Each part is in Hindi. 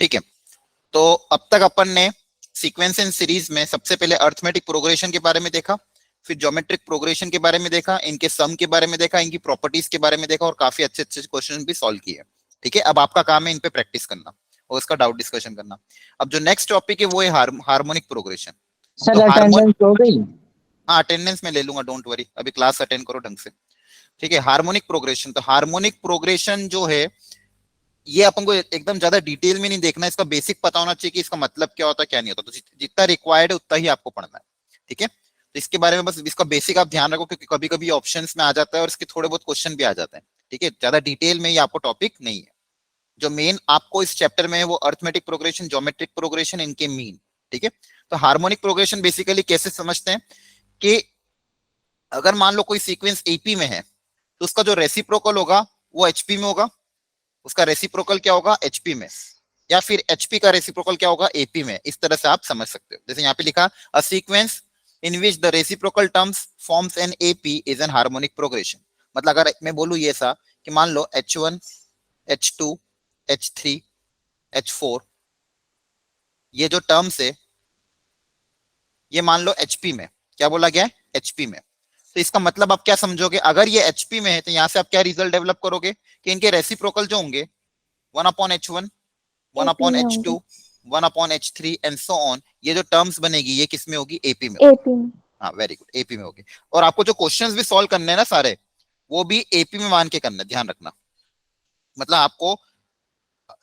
ठीक है, तो अब तक अपन ने सीक्वेंस एंड सीरीज में सबसे पहले अर्थमेटिक प्रोग्रेशन के बारे में देखा, फिर ज्योमेट्रिक प्रोग्रेशन के बारे में देखा, इनके सम के बारे में देखा, इनकी प्रॉपर्टीज के बारे में देखा और काफी अच्छे अच्छे क्वेश्चन भी सॉल्व किए। ठीक है, अब आपका काम है इन पे प्रैक्टिस करना और उसका डाउट डिस्कशन करना। अब जो नेक्स्ट टॉपिक है वो है हार्मोनिक प्रोग्रेशन। सर तो अटेंडेंस हो गई? हाँ, अटेंडेंस में ले लूंगा, डोंट वरी, अभी क्लास अटेंड करो ढंग से। ठीक है, हार्मोनिक प्रोग्रेशन, तो हार्मोनिक प्रोग्रेशन जो है ये अपन को एकदम ज्यादा डिटेल में नहीं देखना, इसका बेसिक पता होना चाहिए कि इसका मतलब क्या होता है क्या नहीं होता, तो जितना रिक्वायर्ड है उतना ही आपको पढ़ना है। ठीक है, तो इसके बारे में बस इसका बेसिक आप ध्यान रखो, क्योंकि कभी कभी ऑप्शंस में आ जाता है और इसके थोड़े बहुत क्वेश्चन भी आ जाते हैं। ठीक है, ज्यादा डिटेल में ये आपको टॉपिक नहीं है। जो मेन आपको इस चैप्टर में है वो अर्थमेटिक प्रोग्रेशन, ज्योमेट्रिक प्रोग्रेशन, इनके मीन। ठीक है, तो हार्मोनिक प्रोग्रेशन बेसिकली कैसे समझते हैं कि अगर मान लो कोई सीक्वेंस एपी में है तो उसका जो रेसिप्रोकल होगा वो एचपी में होगा, उसका रेसिप्रोकल क्या होगा एचपी में, या फिर एचपी का रेसिप्रोकल क्या होगा एपी में। इस तरह से आप समझ सकते हो। जैसे यहाँ पे लिखा a sequence in which the reciprocal terms forms an AP is an harmonic progression. मतलब अगर मैं बोलूँ ये सा कि मान लो H1 H2 H3 H4, ये जो टर्म्स है ये मान लो एचपी में, क्या बोला गया है एचपी में। तो इसका मतलब आप क्या समझोगे, अगर ये एचपी में है तो यहां से आप क्या रिजल्ट डेवलप करोगे कि इनके रेसिप्रोकल जो होंगे 1/H1 एपी में 1/H2 होंगे, 1/H3 एंड सो ऑन, ये जो टर्म्स बनेगी ये किस में होगी एपी में। एपी में। हाँ वेरी गुड, एपी में होगी। और आपको जो क्वेश्चंस भी सॉल्व करने हैं ना सारे, वो भी एपी में मान के करना है, ध्यान रखना। मतलब आपको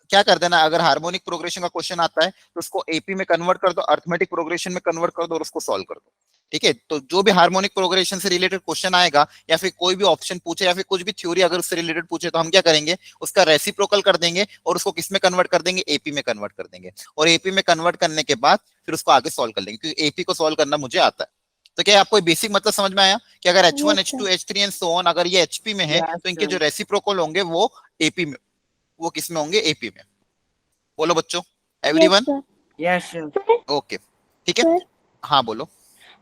क्या कर देना, अगर हार्मोनिक प्रोग्रेशन का क्वेश्चन आता है तो उसको एपी में कन्वर्ट कर दो, अर्थमेटिक प्रोग्रेशन में कन्वर्ट कर दो और उसको सॉल्व कर दो। ठीक है, तो जो भी हार्मोनिक प्रोग्रेशन से रिलेटेड क्वेश्चन आएगा या फिर कोई भी ऑप्शन पूछे या फिर कुछ भी थ्योरी अगर उससे रिलेटेड पूछे तो हम क्या करेंगे, उसका रेसिप्रोकल कर देंगे और उसको किस में कन्वर्ट कर देंगे एपी में कन्वर्ट कर देंगे, और एपी में कन्वर्ट करने के बाद फिर उसको आगे सॉल्व कर लेंगे, क्योंकि एपी को सॉल्व करना मुझे आता है। तो क्या आपको बेसिक मतलब समझ में आया कि अगर H1 yes H2 sir. H3 and so on अगर ये एचपी में है तो इनके जो रेसिप्रोकल होंगे वो एपी में, वो किस में होंगे एपी में। बोलो बच्चों, yes everyone. Sir. Yes sir. Sir okay, ठीक है, सर हाँ बोलो।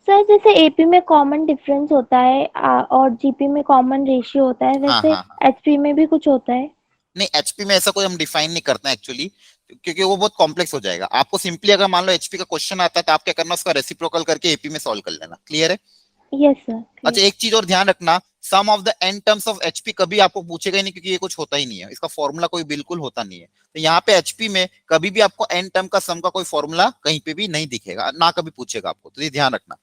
सर जैसे एपी में कॉमन डिफरेंस होता है और जीपी में कॉमन रेशियो होता है, हाँ वैसे हाँ हाँ, एचपी में भी कुछ होता है? नहीं एचपी में ऐसा कोई हम डिफाइन नहीं करते हैं एक्चुअली, क्योंकि वो बहुत कॉम्प्लेक्स हो जाएगा। आपको सिंपली अगर मान लो एचपी का क्वेश्चन आता है तो आप क्या करना, उसका रेसिप्रोकल करके एपी में सॉल्व कर लेना। क्लियर है? Yes sir. अच्छा एक चीज और ध्यान रखना, sum of the N terms of HP कभी आपको पूछेगा ही नहीं, क्योंकि ये कुछ होता ही नहीं है, इसका फॉर्मूला कोई बिल्कुल होता नहीं है। तो यहाँ पे एचपी में कभी भी आपको एन टर्म का सम का कोई फॉर्मूला कहीं पे भी नहीं दिखेगा, ना कभी पूछेगा आपको, तो ये ध्यान रखना।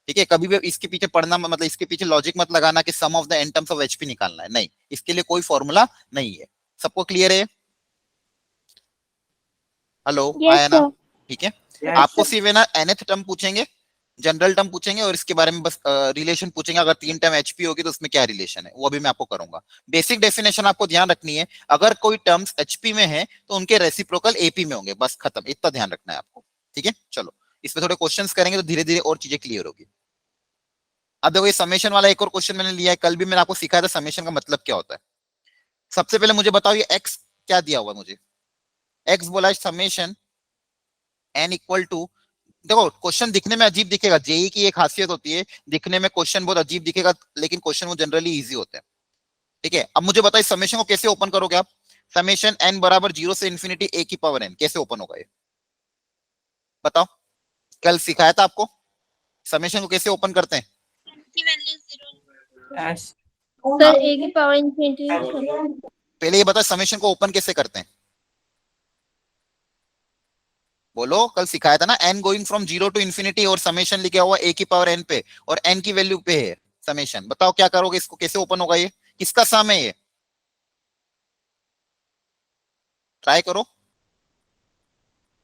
ठीक है, कभी भी इसके पीछे पढ़ना मतलब इसके पीछे लॉजिक मत लगाना कि sum of the N terms of HP निकालना है, नहीं, इसके लिए कोई फॉर्मूला नहीं है। सबको क्लियर है? हेलो, यस आया ना? सर। ठीक है, यस आपको सिर्फ है ना nth टर्म पूछेंगे, जनरल टर्म पूछेंगे और इसके बारे में बस रिलेशन पूछेंगे, अगर 3 टर्म एचपी होगी तो उसमें क्या रिलेशन है वो भी मैं आपको करूंगा। बेसिक डेफिनेशन आपको ध्यान रखनी है, अगर कोई टर्म्स एचपी में है तो उनके रेसिप्रोकल एपी में होंगे, बस खत्म, इतना ध्यान रखना है आपको। ठीक है, चलो इसमें थोड़े क्वेश्चंस करेंगे तो धीरे धीरे और चीजें क्लियर होगी। अब देखो ये समेशन वाला एक और क्वेश्चन मैंने लिया है, कल भी मैंने आपको सिखाया था समेशन का मतलब क्या होता है। सबसे पहले मुझे बताओ ये एक्स क्या दिया हुआ है मुझे, एक्स बोला है समेशन एन इक्वल टू, देखो क्वेश्चन दिखने में अजीब दिखेगा, जेई की एक खासियत होती है, दिखने में क्वेश्चन बहुत अजीब दिखेगा लेकिन क्वेश्चन वो जनरली इजी होते हैं। ठीक है, अब मुझे बताइए समेशन को कैसे ओपन करोगे आप, समेशन एन बराबर 0 से इंफिनिटी ए की पावर एन, कैसे ओपन होगा ये बताओ, कल सिखाया था आपको समेशन को कैसे ओपन करते हैं। यस सर ए की पावर इंफिनिटी। पहले ये बताओ समेशन को ओपन कैसे करते हैं, बोलो, कल सिखाया था ना, n going from 0 to infinity और समेशन लिखा हुआ ए की पावर एन पे और एन की वैल्यू पे है समेशन, बताओ क्या करोगे, इसको कैसे ओपन होगा, ये किसका सम है ये, ट्राई करो।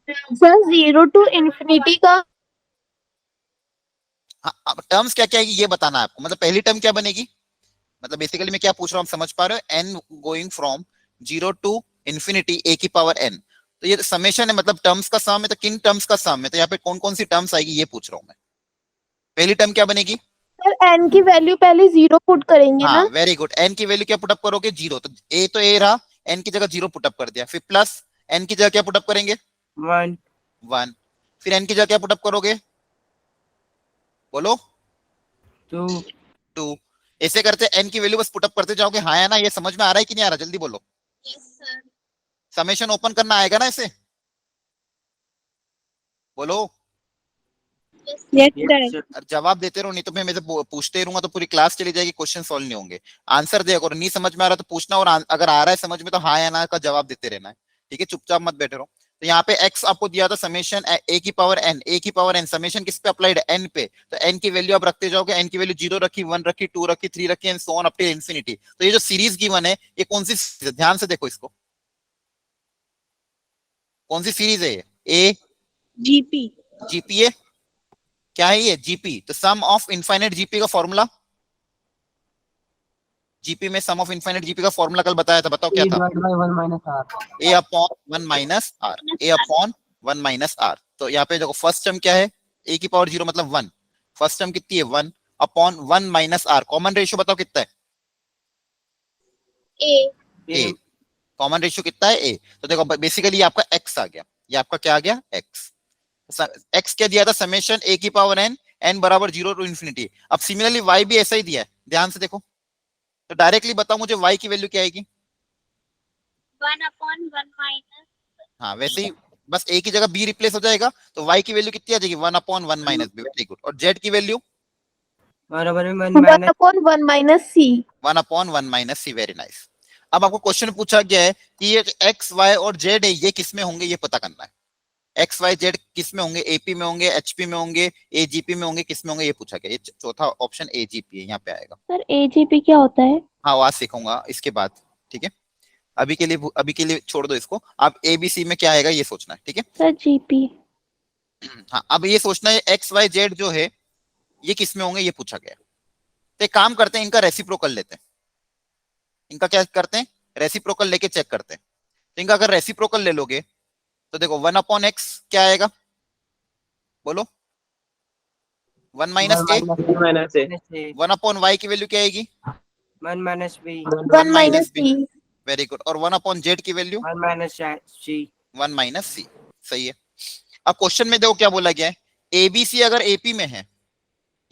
सर 0 टू इंफिनिटी का। हाँ, अब टर्म्स क्या क्या है ये बताना है आपको, मतलब पहली टर्म क्या बनेगी, मतलब बेसिकली मैं क्या पूछ रहा हूँ, समझ पा रहे हो, N going from 0 to infinity A की पावर एन, तो ये समेशन है, मतलब टर्म्स का सम है, तो किन टर्म्स का सम है, तो यहाँ पे कौन कौन सी टर्म्स आएगी ये पूछ रहा हूँ मैं। पहली टर्म क्या बनेगी, सर एन की वैल्यू पहले 0 पुट करेंगे हाँ ना? वेरी गुड, एन की वैल्यू क्या पुटअप करोगे जीरो, तो ए रहा, एन की जगह 0 पुटअप कर दिया, फिर प्लस एन की जगह क्या पुटअप करेंगे 1 1, फिर एन की जगह क्या पुटअप करोगे बोलो 2 2, ऐसे करते एन की वैल्यू बस पुटअप करते जाओगे। हाँ या ना, ये समझ में आ रहा है कि नहीं आ रहा, जल्दी बोलो। समेशन ओपन करना आएगा ना ऐसे, बोलो। Yes Yes, sir. sir. और जवाब देते रहो, नहीं तो मैं मेरे से पूछते रहूंगा तो पूरी क्लास चली जाएगी, क्वेश्चन सॉल्व नहीं होंगे। आंसर दिया करो, नहीं समझ में आ रहा तो पूछना, और अगर आ रहा है समझ में तो हाँ या ना का जवाब देते रहना है, ठीक है, चुपचाप मत बैठे रहो। तो यहाँ पे x आपको दिया था समेशन ए की पावर एन, ए की पावर एन, समेशन किस पे अप्लाइड है, एन पे, तो एन की वैल्यू आप रखते जाओगे, एन की वैल्यू 0 रखी, 1 रखी, 2 रखी, 3 रखी and so on up to infinity. तो ये जो सीरीज गिवन है ये कौन सी series है? ध्यान से देखो इसको, कौन सी सीरीज है ये, ए जीपी। जीपी है, क्या है ये, जीपी। तो सम ऑफ इनफाइनाइट जीपी का फॉर्मूला, जीपी में सम ऑफ इनफाइनाइट जीपी का फॉर्मूला कल बताया था, बताओ क्या A था, divided by 1 minus R. A upon 1 minus r, a upon 1 minus r. तो यहाँ पे देखो फर्स्ट टर्म क्या है, ए की पावर 0 मतलब 1, फर्स्ट टर्म कितनी है 1 upon 1 minus r, common ratio बताओ कितना है, ए, कॉमन रेशियो कितना है ए। तो देखो बेसिकली ये आपका एक्स आ गया, ये आपका क्या आ गया एक्स, एक्स क्या दिया था, समेशन ए की पावर एन, एन बराबर 0 टू इन्फिनिटी। अब सिमिलरली वाई भी ऐसा ही दिया है, ध्यान से देखो, तो डायरेक्टली बताओ मुझे वाई की वैल्यू क्या आएगी, 1 अपॉन 1 माइनस, हाँ वैसे ही, बस ए की जगह बी रिप्लेस हो जाएगा, तो y की वैल्यू कितनी आ जाएगी 1 upon 1 minus b, very good. और z की वैल्यू बराबर में 1 1 minus. Upon 1 minus c. 1 upon 1 minus सी, वेरी नाइस। अब आपको क्वेश्चन पूछा गया है कि ये x y और z है ये किस में होंगे, ये पता करना है, एक्स वाई जेड किस में होंगे, एपी में होंगे, एचपी में होंगे, एजीपी में होंगे, किस में होंगे ये पूछा गया, ये चौथा ऑप्शन एजीपी है, यहाँ पे आएगा। सर एजीपी क्या होता है? हाँ वो आज सीखूंगा इसके बाद, ठीक है, अभी के लिए छोड़ दो इसको, आप एबीसी में क्या आएगा ये सोचना है, ठीक है। Sir GP. हाँ अब ये सोचना है एक्स वाई जेड जो है ये किस में होंगे ये पूछा गया है। तो एक काम करते हैं, इनका रेसिप्रोकल लेते हैं, इनका क्या करते हैं, रेसिप्रोकल लेके चेक करते हैं। तो इनका अगर रेसिप्रोकल ले लोगे तो देखो 1 अपॉन एक्स क्या आएगा, बोलो, 1 minus A, 1 minus A. 1 upon Y की वैल्यू क्या आएगी, 1 minus B. 1 माइनस सी। Very good. और 1 अपॉन जेड की value 1 minus C. 1 minus C, सही है। अब क्वेश्चन में देखो क्या बोला गया है, एबीसी अगर एपी में है,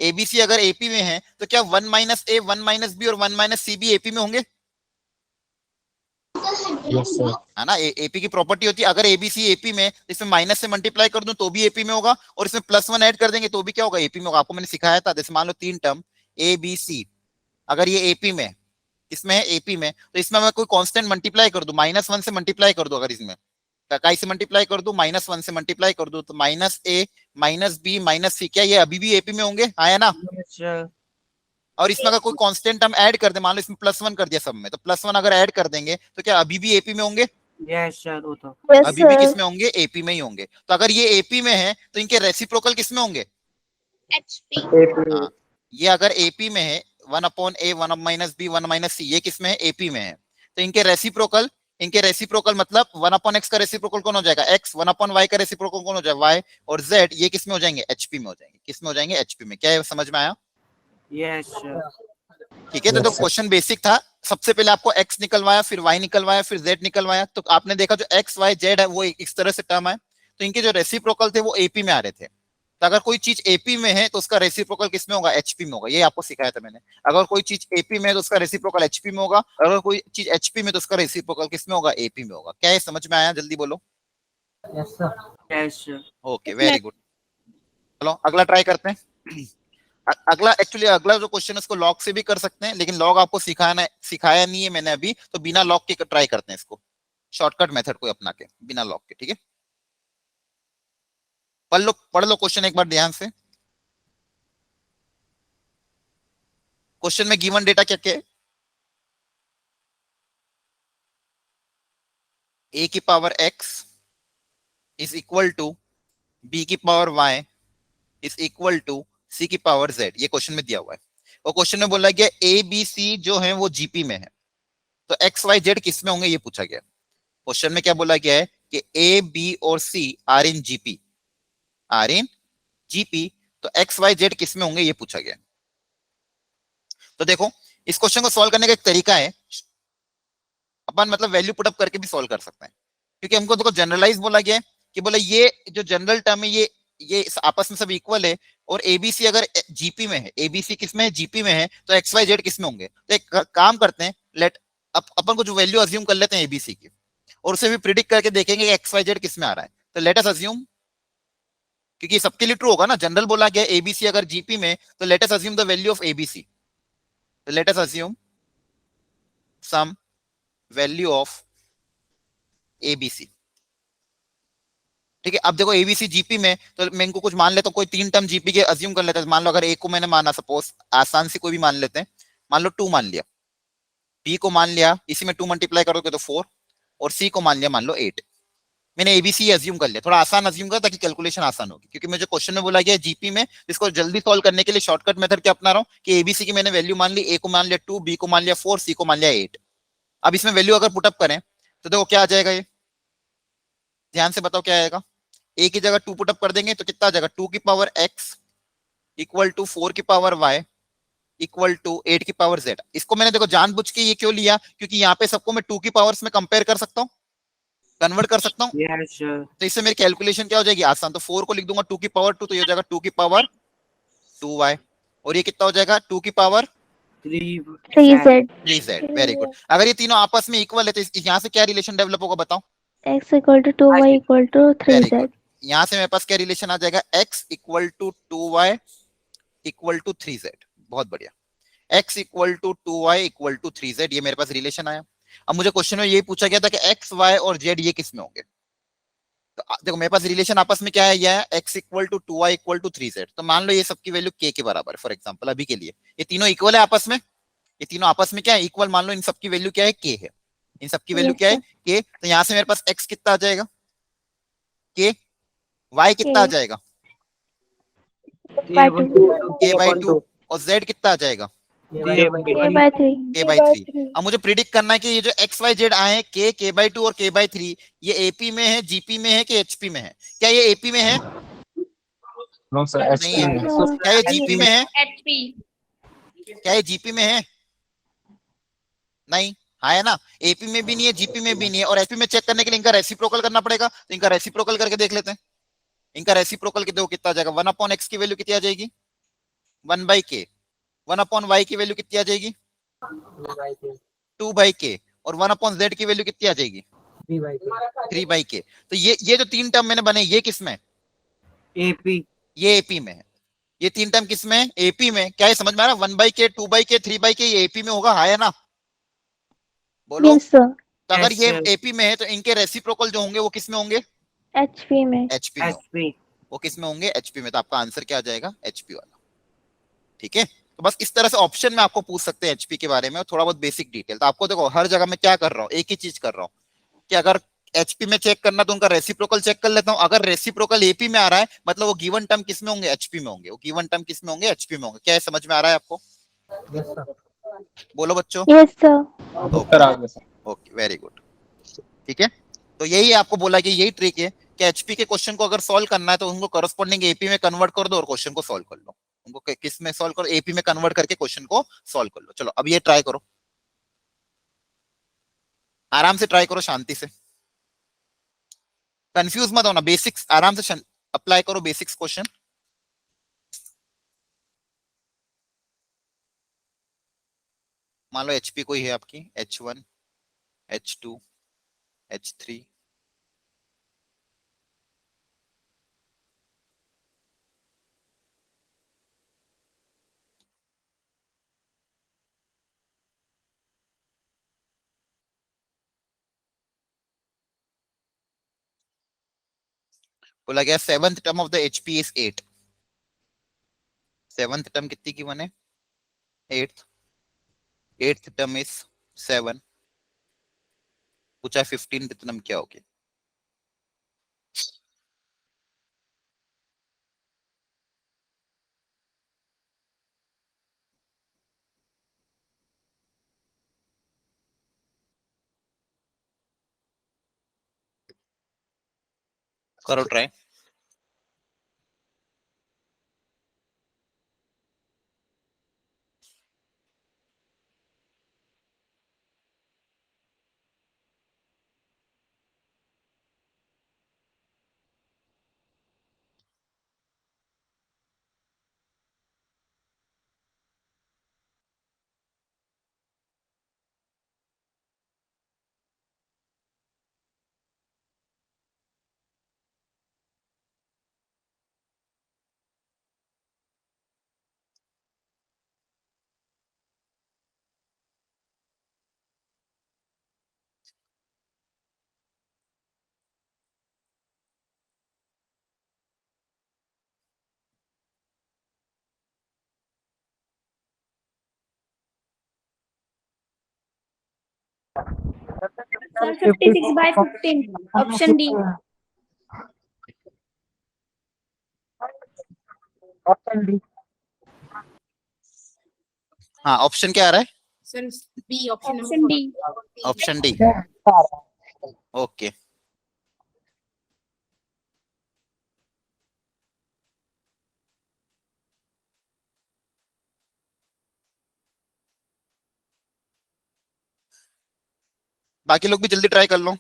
एबीसी अगर एपी में है तो क्या 1 माइनस ए, 1 माइनस बी और 1 माइनस सी भी एपी में होंगे, Yes, sir. है ना, एपी की प्रॉपर्टी होती है, अगर एबीसी एपी में इसमें माइनस से मल्टीप्लाई कर दूं तो भी एपी में होगा, और इसमें +1 ऐड कर देंगे तो भी क्या होगा, एपी में होगा। आपको मैंने सिखाया था, जैसे मान लो 3 टर्म ए बी सी, अगर ये एपी में, इसमें है एपी में, तो इसमें मैं कोई कांस्टेंट मल्टीप्लाई कर दूं, -1 से मल्टीप्लाई कर दूं, अगर इसमें काई से मल्टीप्लाई कर दूं, -1 से मल्टीप्लाई कर दूं, तो माइनस ए माइनस बी माइनस सी, क्या ये अभी भी एपी में होंगे, हाँ या ना। Yes, sir. और इसमें अगर कोई कांस्टेंट हम ऐड कर दे, मान लो इसमें +1 कर दिया सब में, तो +1 अगर ऐड कर देंगे तो क्या अभी भी एपी में होंगे, Yes, sir. वो तो. अभी भी किस में होंगे, एपी में ही होंगे। तो अगर ये एपी में है तो इनके रेसिप्रोकल किस में होंगे, एचपी। हाँ, ये अगर एपी में है 1 अपॉन ए, 1 माइनस बी, 1 माइनस सी, ये किस में है, एपी में है, तो इनके रेसिप्रोकल मतलब 1 अपॉन एक्स का रेसिप्रोकल कौन हो जाएगा, एक्स, 1 अपॉन वाई का रेसिप्रोकल कौन हो जाएगा, वाई, और जेड ये किस में हो जाएंगे, एचपी में हो जाएंगे, किस में हो जाएंगे, एचपी में। क्या है समझ में आया, Yes, sir. ठीक है। तो क्वेश्चन बेसिक था, सबसे पहले आपको x निकलवाया, फिर y निकलवाया, फिर z निकलवाया, तो आपने देखा जो x y z है वो इस तरह से टर्म है, तो इनके जो रेसिप्रोकल थे वो एपी में आ रहे थे। तो अगर कोई चीज एपी में है तो उसका रेसिप्रोकल किस में होगा, एचपी में होगा, ये आपको सिखाया था मैंने। अगर कोई चीज एपी में है तो उसका रेसिप्रोकल एचपी में होगा, अगर कोई चीज एचपी में तो उसका रेसिप्रोकल किस में होगा, एपी में होगा। क्या ये समझ में आया, जल्दी बोलो। Yes, sir. Yes, sir. Okay very good, चलो अगला ट्राई करते हैं। अगला एक्चुअली अगला जो क्वेश्चन है उसको लॉग से भी कर सकते हैं, लेकिन लॉग आपको सिखाया नहीं है मैंने अभी, तो बिना लॉग के ट्राई करते हैं इसको, शॉर्टकट मेथड को अपना के बिना लॉग के, ठीक है। पढ़ लो क्वेश्चन एक बार ध्यान से। क्वेश्चन में गिवन डेटा क्या क्या है, ए की power x is equal to B की power y is equal to C की पावर z, ये क्वेश्चन में दिया हुआ है। और क्वेश्चन में बोला गया ए बी सी जो है वो जीपी में है, तो एक्स वाई जेड किस में होंगे ये पूछा गया। क्वेश्चन में क्या बोला गया है कि ए बी और c are in GP, are in GP, तो एक्स वाई जेड किस में होंगे ये पूछा गया। तो देखो इस क्वेश्चन को सॉल्व करने का एक तरीका है, अपन मतलब वैल्यू पुटअप करके भी सॉल्व कर सकते हैं, क्योंकि हमको देखो जनरलाइज बोला गया है कि बोला ये जो जनरल टर्म है ये आपस में सब इक्वल है, और एबीसी अगर जीपी में है, एबीसी किस में है, जीपी में है, तो एक्स वाई जेड किस में होंगे। तो एक काम करते हैं, लेट अपन को जो वैल्यू अज्यूम कर लेते हैं एबीसी की, और उसे भी प्रिडिक्ट करके देखेंगे कि एक्स वाई जेड किस में आ रहा है। तो लेट अस अज्यूम क्योंकि ये सबके लिए ट्रू होगा ना, जनरल बोला गया एबीसी अगर जीपी में, तो let us assume the value of ABC, तो let us assume some value of ABC. ठीक है, अब देखो एबीसी जीपी में, तो मैं इनको कुछ मान लेता हूँ, कोई 3 टर्म जीपी के अज्यूम कर लेते हैं। मान लो अगर ए को मैंने माना, सपोज आसान से कोई भी मान लेते हैं, मान लो 2 मान लिया, बी को मान लिया, इसी में 2 मल्टीप्लाई करोगे तो 4, और सी को मान लिया मान लो 8। मैंने एबीसी अज्यूम कर लिया, थोड़ा आसान अज्यूम कर ताकि कैलकुलेशन आसान होगी, क्योंकि मुझे क्वेश्चन में बोला गया जीपी में, इसको जल्दी सॉल्व करने के लिए शॉर्टकट मेथड क्या अपना रहा हूँ कि एबीसी की मैंने वैल्यू मान ली, ए को मान लिया 2, बी को मान लिया 4, सी को मान लिया 8। अब इसमें वैल्यू अगर पुटअप करें तो देखो क्या आ जाएगा, ये ध्यान से बताओ क्या आएगा। ए की जगह 2 पुटअप कर देंगे तो कितना आ जाएगा, 2 की पावर x इक्वल टू 4 की पावर y इक्वल टू 8 की पावर z। इसको मैंने देखो जानबूझ के ये क्यों लिया, क्योंकि यहाँ पे सबको मैं 2 की पावर्स में कंपेयर कर सकता हूँ, कन्वर्ट कर सकता हूँ, Yes, sir. तो इससे मेरी कैलकुलेशन क्या हो जाएगी आसान। तो 4 को लिख दूंगा 2 की पावर 2, तो ये हो जाएगा 2 की पावर 2y, और ये कितना हो जाएगा 2 की power 3 3z 3z। Very good. अगर ये तीनों आपस में इक्वल है तो यहाँ से क्या रिलेशन डेवलप होगा बताओ। x equal to 2y equal to very 3z। गुड, यहाँ से मेरे पास क्या रिलेशन आ जाएगा, x equal to 2y equal to 3z। बहुत बढ़िया, x equal to 2y equal to 3z, ये मेरे पास रिलेशन आया। अब मुझे क्वेश्चन में ये पूछा गया था कि x y और z ये किस में होंगे, तो देखो मेरे पास रिलेशन आपस में क्या है, यह x equal to 2y equal to 3z। तो मान लो ये सबकी वैल्यू k के बराबर है, फॉर एग्जांपल अभी के लिए ये तीनों इक्वल है आपस में, ये तीनों आपस में क्या है, इक्वल। मान लो इन सबकी वैल्यू क्या है, k है, इन सबकी वैल्यू Yes क्या है sir। k। तो यहां से मेरे पास x कितना आ जाएगा k, y कितना आ k जाएगा by 2 k बाई 2, और z कितना आ जाएगा k by 3 k बाई 3। अब मुझे प्रिडिक्ट करना है कि ये जो एक्स वाई जेड आए हैं k बाई 2 और k बाई 3, ये एपी में है, जीपी में है कि एचपी में है। क्या ये एपी में है, नो सर, नहीं एचपी है। में। क्या ये जीपी में है, एचपी। क्या ये जीपी में है, नहीं। हाँ है ना, एपी में भी नहीं है, जीपी में भी नहीं है, और एचपी में चेक करने के लिए इनका रेसिप्रोकल करना पड़ेगा, तो इनका रेसिप्रोकल करके देख लेते हैं। इनका रेसिप्रोकल देखो कितना आ जाएगा, 1 अपॉन एक्स की वैल्यू कितनी आ जाएगी 1 बाई के, 1 अपॉन वाई की वैल्यू कितनी आ जाएगी 2 बाई के, और 1 अपॉन जेड की वैल्यू कितनी आ जाएगी 3 बाई के। तो ये जो 3 टर्म मैंने बने ये किस में है, AP. ये एपी में है। ये 3 टर्म किस में है, एपी में। क्या ये समझ में आ रहा है, 1 बाई के 2 बाई के 3 बाई के, ये एपी में होगा, हाँ है ना, बोलो। yes sir। तो अगर Yes, ये sir. एपी में है तो इनके रेसिप्रोकल जो होंगे वो किस में होंगे, hp में एचपी में। HP. वो किस में होंगे, एचपी में। तो आपका आंसर क्या आ जाएगा, एचपी वाला। ठीक है, तो बस इस तरह से ऑप्शन में आपको पूछ सकते हैं एचपी के बारे में, और थोड़ा बहुत बेसिक डिटेल। तो आपको देखो हर जगह मैं क्या कर रहा हूँ, एक ही चीज कर रहा हूँ कि अगर एचपी में चेक करना तो उनका रेसिप्रोकल चेक कर लेता हूँ। अगर रेसिप्रोकल एपी में आ रहा है मतलब वो गिवन टर्म किस में होंगे, एचपी में होंगे। वो गिवन टर्म किस में होंगे, एचपी में होंगे। क्या है, समझ में आ रहा है आपको, बोलो बच्चों। yes sir। उत्तर आ गया सर। Okay, very good. ठीक है, तो यही आपको बोला कि यही ट्रिक है कि एचपी के क्वेश्चन को अगर सॉल्व करना है तो उनको करस्पॉन्डिंग एपी में कन्वर्ट कर दो और क्वेश्चन को सॉल्व कर लो। उनको किस में सॉल्व करो, एपी में कन्वर्ट करके क्वेश्चन को सॉल्व कर लो। चलो अब ये ट्राई करो, आराम से ट्राई करो, शांति से, कंफ्यूज मत होना, बेसिक्स आराम से अप्लाई करो, बेसिक्स क्वेश्चन। मान लो एचपी कोई है आपकी, H1 H2 H3, बोला गया seventh term of the HP is 8। Seventh term कितनी की वन है, 8th, 8th टर्म इज 7। पूछा 15th टर्म क्या होगी, करो try. Sir, 56 by 15. Option D. Option D. हाँ, ऑप्शन क्या आ रहा है? Sir, B option Option D. Option D. Okay, बाकी लोग भी जल्दी ट्राई कर लो।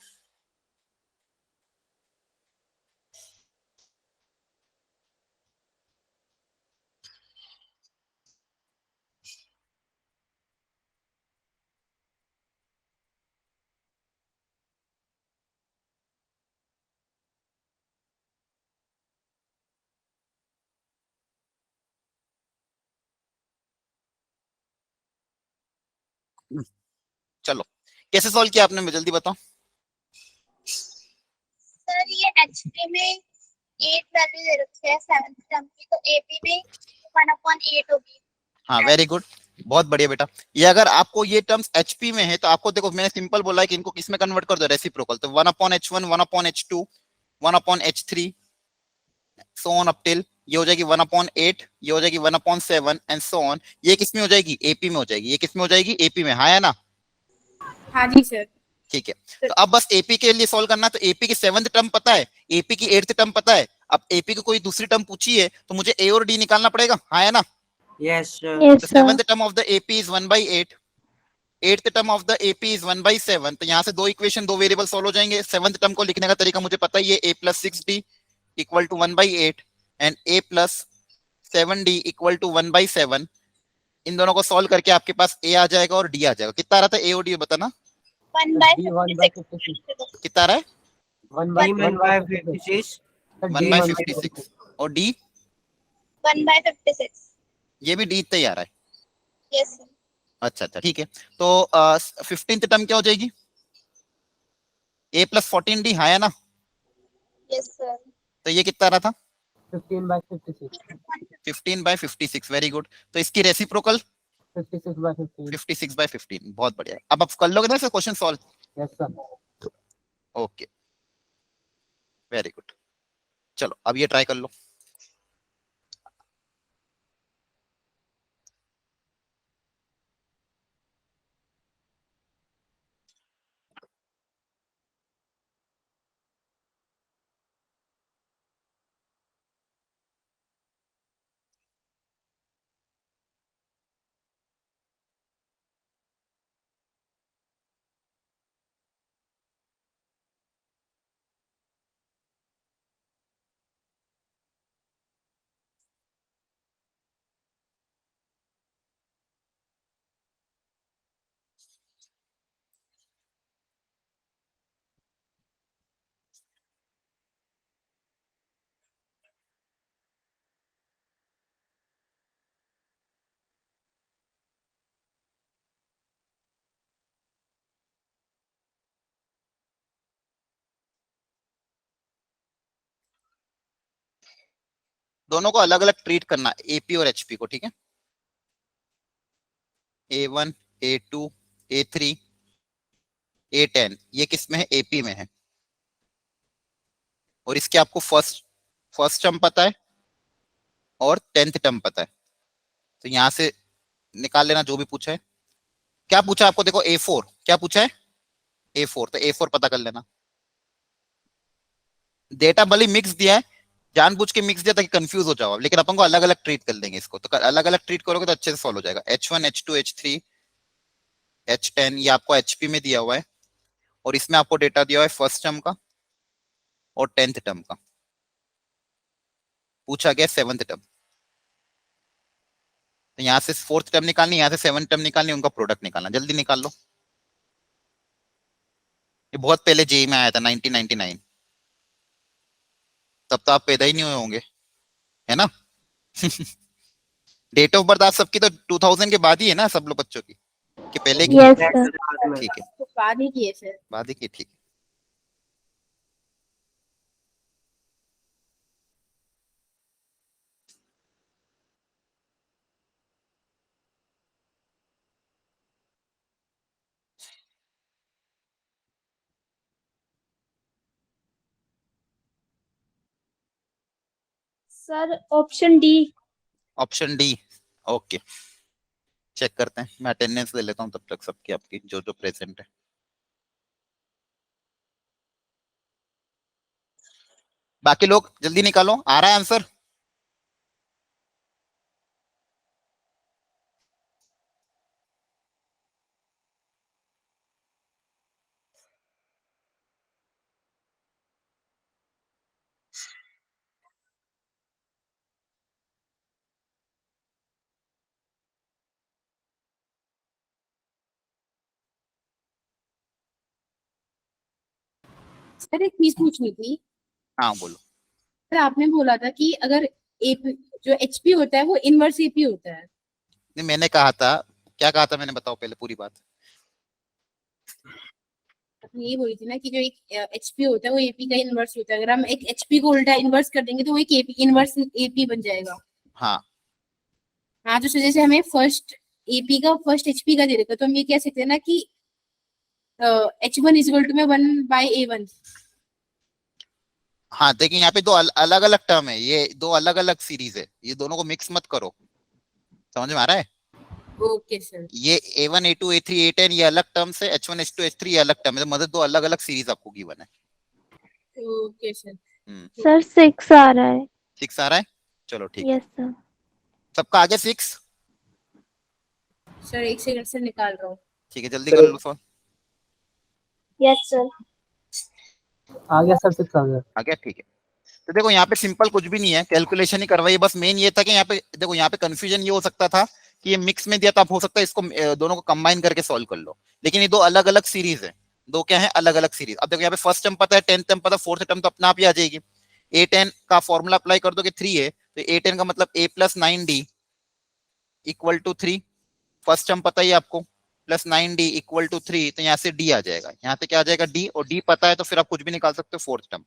चलो, कैसे सॉल्व किया आपने, जल्दी बताओ। सर ये एचपी में 8 वैल्यू दे रखी है 7th टर्म की, तो एपी में 1/8 होगी। हाँ, वेरी गुड, बहुत बढ़िया बेटा। ये अगर आपको ये टर्म्स एचपी में है तो आपको देखो मैंने सिंपल बोला है कि इनको किस में कन्वर्ट कर दो, रेसिप्रोकल। तो 1/h1, 1/h2, 1/h3, so on up till ये हो जाएगी 1/8, ये हो जाएगी 1/7 एंड सो ऑन। ये किस में हो जाएगी? एपी में हो जाएगी। ये किस में हो जाएगी? एपी में। हाँ या ना? हाँ जी सर। ठीक है, तो अब बस एपी के लिए सॉल्व करना। तो एपी की 7th टर्म पता है, एपी की 8th टर्म पता है। अब एपी की कोई दूसरी टर्म पूछी है तो मुझे ए और डी निकालना पड़ेगा। हाँ या ना? Yes sir. Yes, The sir. 7th term of the AP is 1/8. 8th term of the AP is 1/7. तो यहाँ से दो इक्वेशन, दो वेरिएबल सॉल्व हो जाएंगे। 7th टर्म को लिखने का तरीका मुझे पता ही है, a plus 6d equal to 1/8 and a plus 7d equal to 1/7। इन दोनों को सॉल्व करके आपके पास a आ जाएगा और d आ जाएगा। कितना आ रहा था a और d बताना? 1/56। कितना आ रहा है? 1/56 1/56 और d 1/56। ये भी d इतना ही आ रहा है। Yes sir. अच्छा अच्छा, ठीक है। तो 15th टर्म क्या हो जाएगी? a plus 14d। हाँ या ना? Yes sir. तो ये कितना आ रहा था? 15/56 15/56। Very good. तो इसकी रेसिप्रोकल 56/15। 56/15। बहुत बढ़िया। अब आप कर लोगे ना sir question solve? Yes sir. Okay, very good. चलो अब ये ट्राई कर लो। दोनों को अलग अलग ट्रीट करना, एपी और एचपी को, ठीक है? A1, A2, A3, A10 ये किस में है? एपी में है। और इसके आपको फर्स्ट फर्स्ट टर्म पता है और 10th टर्म पता है। तो यहां से निकाल लेना जो भी पूछा है। क्या पूछा आपको? देखो A4 क्या पूछा है? A4, तो A4 पता कर लेना। डेटा भले मिक्स दिया है, जानबूझ के मिक्स दिया ताकि कंफ्यूज हो जाओ, लेकिन अपन को अलग अलग ट्रीट कर लेंगे इसको। तो अलग अलग ट्रीट करोगे तो अच्छे से सॉल्व हो जाएगा। H1, H2, H3, H10 ये आपको एचपी में दिया हुआ है और इसमें आपको डेटा दिया हुआ है फर्स्ट टर्म का और 10th टर्म का। पूछा गया 7th टर्म। तो यहाँ से 4th टर्म निकालनी, यहाँ से 7th टर्म निकालनी, उनका प्रोडक्ट निकालना। जल्दी निकाल लो। ये बहुत पहले जेई में आया था 1999। तब तो आप पैदा ही नहीं हुए होंगे, है ना? डेट ऑफ बर्थ आप सबकी तो 2000 के बाद ही है ना, सब लोग बच्चों की, कि पहले की? Yes, sir. ठीक है, तो बाद ही किए सर। बाद ही की, ठीक है। Sir option D. Option D, okay check करते हैं। मैं अटेंडेंस ले लेता हूँ तब तक सबकी, आपकी जो जो प्रेजेंट है। बाकी लोग जल्दी निकालो, आ रहा है आंसर। सर एक चीज पूछनी थी। हाँ बोलो। सर आपने बोला था कि अगर एपी जो एचपी होता है वो इनवर्स एपी होता है। नहीं, मैंने कहा था, क्या कहा था मैंने, बताओ पहले पूरी बात। आपने ये बोली थी ना कि जो एक एचपी होता है वो एपी का इनवर्स होता है। अगर हम एक एचपी को उल्टा इनवर्स कर देंगे तो वो एक एपी इनवर्स एपी बन जाएगा। हाँ हाँ, तो जैसे हमें फर्स्ट एपी का फर्स्ट एचपी का दे देगा तो हम ये कह सकते हैं ना कि H1 इज इक्वल टू में 1/A1। हाँ, देखिए यहाँ पे दो अलग अलग टर्म है, ये दो अलग अलग सीरीज है, ये दोनों को मिक्स मत करो। समझ में आ रहा है? Okay sir. ये A1 A2 A3 A10 ये अलग टर्म है, H1 H2 H3 ये अलग टर्म है, तो मतलब दो अलग अलग सीरीज आपको गिवन है। Okay sir. सर 6 आ रहा है। 6 आ रहा है, चलो ठीक है। Yes sir. सबका आगे 6। सर एक सेकंड से निकाल रहा हूँ। ठीक है, जल्दी कर लो सॉल्व। Yes sir. आ गया सर, 6 आ गया। आ गया, ठीक है। तो देखो यहाँ पे सिंपल कुछ भी नहीं है, कैलकुलेशन ही करवाई, बस मेन ये था कि यहाँ पे देखो, यहाँ पे कंफ्यूजन ये हो सकता था कि ये मिक्स में दिया था, हो सकता है इसको दोनों को कंबाइन करके सॉल्व कर लो, लेकिन ये दो अलग अलग सीरीज है। दो क्या है, अलग अलग सीरीज। अब देखो यहाँ पे फर्स्ट टर्म पता है, 10th टर्म पता है, 4th टर्म तो अपने आप ही आ जाएगी। A10 का फॉर्मूला अप्लाई कर दो कि 3 है, तो A10 का मतलब A + 9D equal to 3। First term पता ही आपको, प्लस 9D इक्वल टू 3, तो यहाँ से D आ जाएगा, यहाँ से क्या आ जाएगा D, और D पता है तो फिर आप कुछ भी निकाल सकते हो। फोर्थ टर्म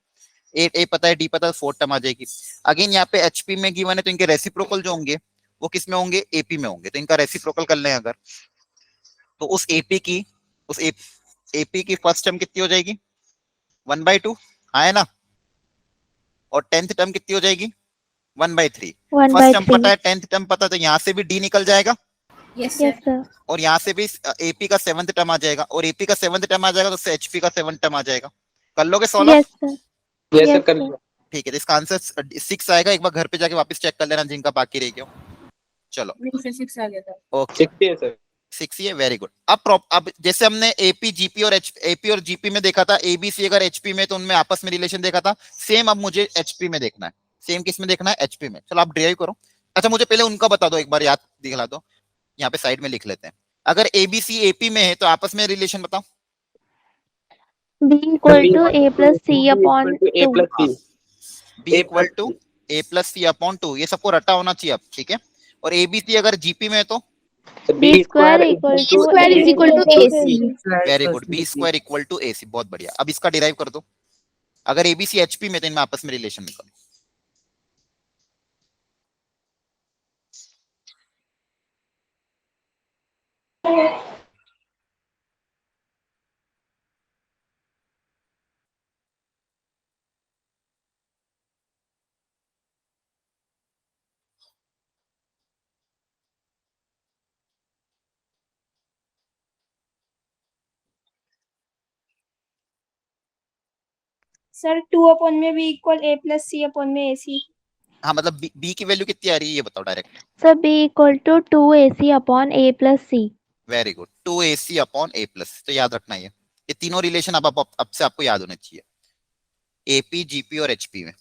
A पता है, D पता है, फोर्थ टर्म आ जाएगी। अगेन यहाँ पे HP में गिवन है, तो इनके रेसिप्रोकल जो होंगे वो किस में होंगे, AP में होंगे, तो इनका रेसिप्रोकल कर लें अगर, तो उस AP की फर्स्ट टर्म कितनी हो जाएगी, 1/2 है ना, और 10th टर्म कितनी हो जाएगी, 1/3। फर्स्ट टर्म पता है, 10th टर्म पता है, तो यहाँ से भी D निकल जाएगा। Yes yes sir. सर। और यहाँ से भी AP का 7th टर्म आ जाएगा, और AP का 7th टर्म आ जाएगा तो उससे HP का 7th टर्म आ जाएगा। कर लोगे solve? Yes sir. Yes sir, yes कर सर। लिया। ठीक है, तो इसका आंसर 6 आएगा। एक बार घर पे जाके वापस चेक कर लेना जिनका बाकी रह गया। चलो नहीं सर 6 आ गया था। ओके, 60 है सर। 6 ही है, वेरी गुड। अब जैसे हमने AP GP और AP और GP में देखा था, ABC अगर HP में तो उनमें आपस में रिलेशन देखा था, सेम अब मुझे HP में देखना है। सेम किस में देखना है, HP में। चलो आप ड्राइव करो। अच्छा मुझे पहले उनका बता दो, एक बार याद दिखला दो, यहाँ पे साइड में लिख लेते हैं। अगर ABC AP में है तो आपस में रिलेशन बताओ। B equal to A plus C upon A 2. plus C। B equal to A plus C upon 2, ये सबको रटा होना चाहिए अब, ठीक है। और ABC अगर GP में है तो B square equal to square is equal to AC। Very good, B square equal to AC, बहुत बढ़िया। अब इसका डिराइव कर दो। अगर ABC HP में तो इनमें आपस में रिलेशन निकालो। सर 2 अपॉन में B equal A plus C upon में AC। हाँ मतलब B की वैल्यू कितनी आ रही है ये बताओ direct. Sir B equal to 2AC upon A plus C. Very good, 2AC upon A plus. तो याद रखना ये तीनों रिलेशन अब से आपको याद होने चाहिए, AP GP और HP में।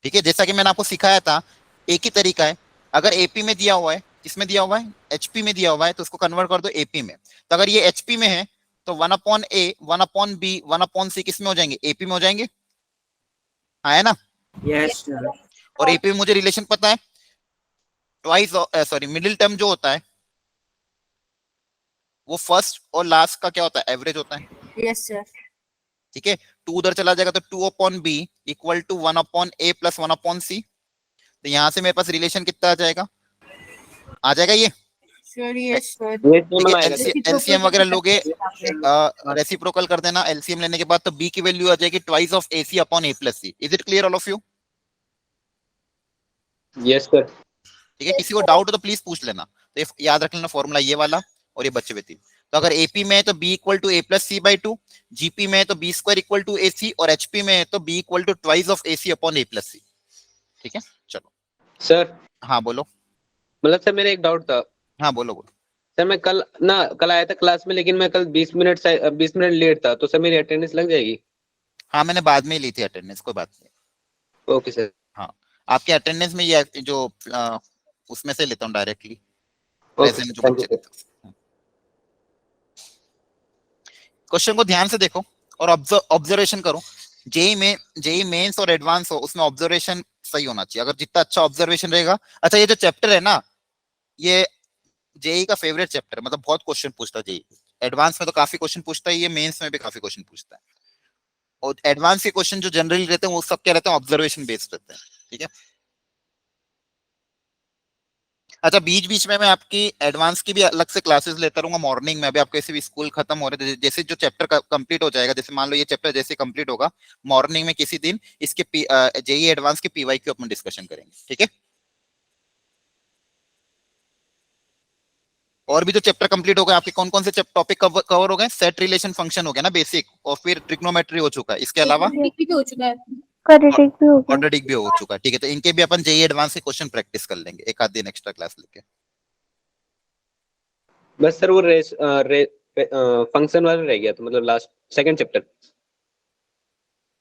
ठीक है, जैसा कि मैंने आपको सिखाया था, एक ही तरीका है। अगर AP में दिया हुआ है, किसमें दिया हुआ है, HP में दिया हुआ है, तो उसको कन्वर्ट कर दो AP में। तो अगर ये HP में है तो 1/A 1/B 1/C किस में हो जाएंगे, AP में हो जाएंगे, हाँ है ना। Yes sir. और AP में मुझे रिलेशन पता है, ट्वाइस सॉरी मिडिल टर्म जो होता है वो फर्स्ट और लास्ट का क्या होता है, एवरेज होता है। Yes sir. ठीक है, 2 उधर चला जाएगा तो 2/B equal to 1/A plus 1/C। तो यहां से मेरे पास रिलेशन कितना आ जाएगा, आ जाएगा ये। Sir yes sir. ये दोनों आएगा सर। एलसीएम वगैरह लोगे, रेसिप्रोकल कर देना एलसीएम लेने के बाद, तो B की वैल्यू आ जाएगी twice of AC upon A plus C। Is it clear all of you? Yes sir. ठीक है, किसी को डाउट हो तो प्लीज पूछ लेना। तो याद रख लेना फॉर्मूला ये वाला और ये बचे हुए तीन। तो अगर एपी में है तो B equal to A plus C by two, GP में है तो B square equal to A C, और एचपी में है तो B equal to twice of A C upon A plus C. ठीक है, चलो। सर हाँ बोलो। मतलब सर मेरा एक डाउट था। हाँ बोलो बोलो। सर मैं कल आया था क्लास में, लेकिन मैं कल 20 मिनट लेट था, तो सर मेरी अटेंडेंस लग जाएगी? हाँ मैंने बाद में ही ली थी अटेंडेंस, कोई बात नहीं। Okay sir. हाँ आपके अटेंडेंस में ये जो उसमें से लेता हूँ डायरेक्टली, ओके प्रेजेंट जो थैंक बच्चे यू लेते हैं। क्वेश्चन को ध्यान से देखो और ऑब्जर्वेशन करो। जेई मेंस और एडवांस हो उसमें ऑब्जर्वेशन सही होना चाहिए। अगर जितना अच्छा ऑब्जर्वेशन रहेगा। अच्छा ये जो चैप्टर है ना, ये जेई का फेवरेट चैप्टर, मतलब बहुत क्वेश्चन पूछता है जेई। एडवांस में तो काफी क्वेश्चन पूछता है, ये मेंस में भी काफी क्वेश्चन पूछता है। और एडवांस के क्वेश्चन जो जनरली रहते हैं वो सब क्या रहते हैं, ऑब्जर्वेशन बेस्ड रहते हैं। ठीक है। अच्छा बीच बीच में मैं आपकी एडवांस की भी अलग से क्लासेस लेता रहूंगा मॉर्निंग में। अभी आपके भी स्कूल खत्म हो रहे थे, जैसे जो चैप्टर कंप्लीट हो जाएगा, जैसे मान लो ये चैप्टर जैसे कंप्लीट होगा, मॉर्निंग में किसी दिन इसके जेई एडवांस के पीवाई के अपन डिस्कशन करेंगे। ठीक है। और भी जो चैप्टर कंप्लीट हो गए आपके, कौन कौन से टॉपिक कवर हो गए? सेट रिलेशन फंक्शन हो गया ना बेसिक, और फिर ट्रिग्नोमेट्री हो चुका है। इसके अलावा भी हो चुका है। क्वाड्रेटिक भी हो गया। क्वाड्रेटिक भी हो चुका है। ठीक है, तो इनके भी अपन जेई एडवांस के क्वेश्चन प्रैक्टिस कर लेंगे एक आध दिन एक्स्ट्रा क्लास लेके। बस सर वो फंक्शन वाला रह गया, तो मतलब लास्ट सेकंड चैप्टर।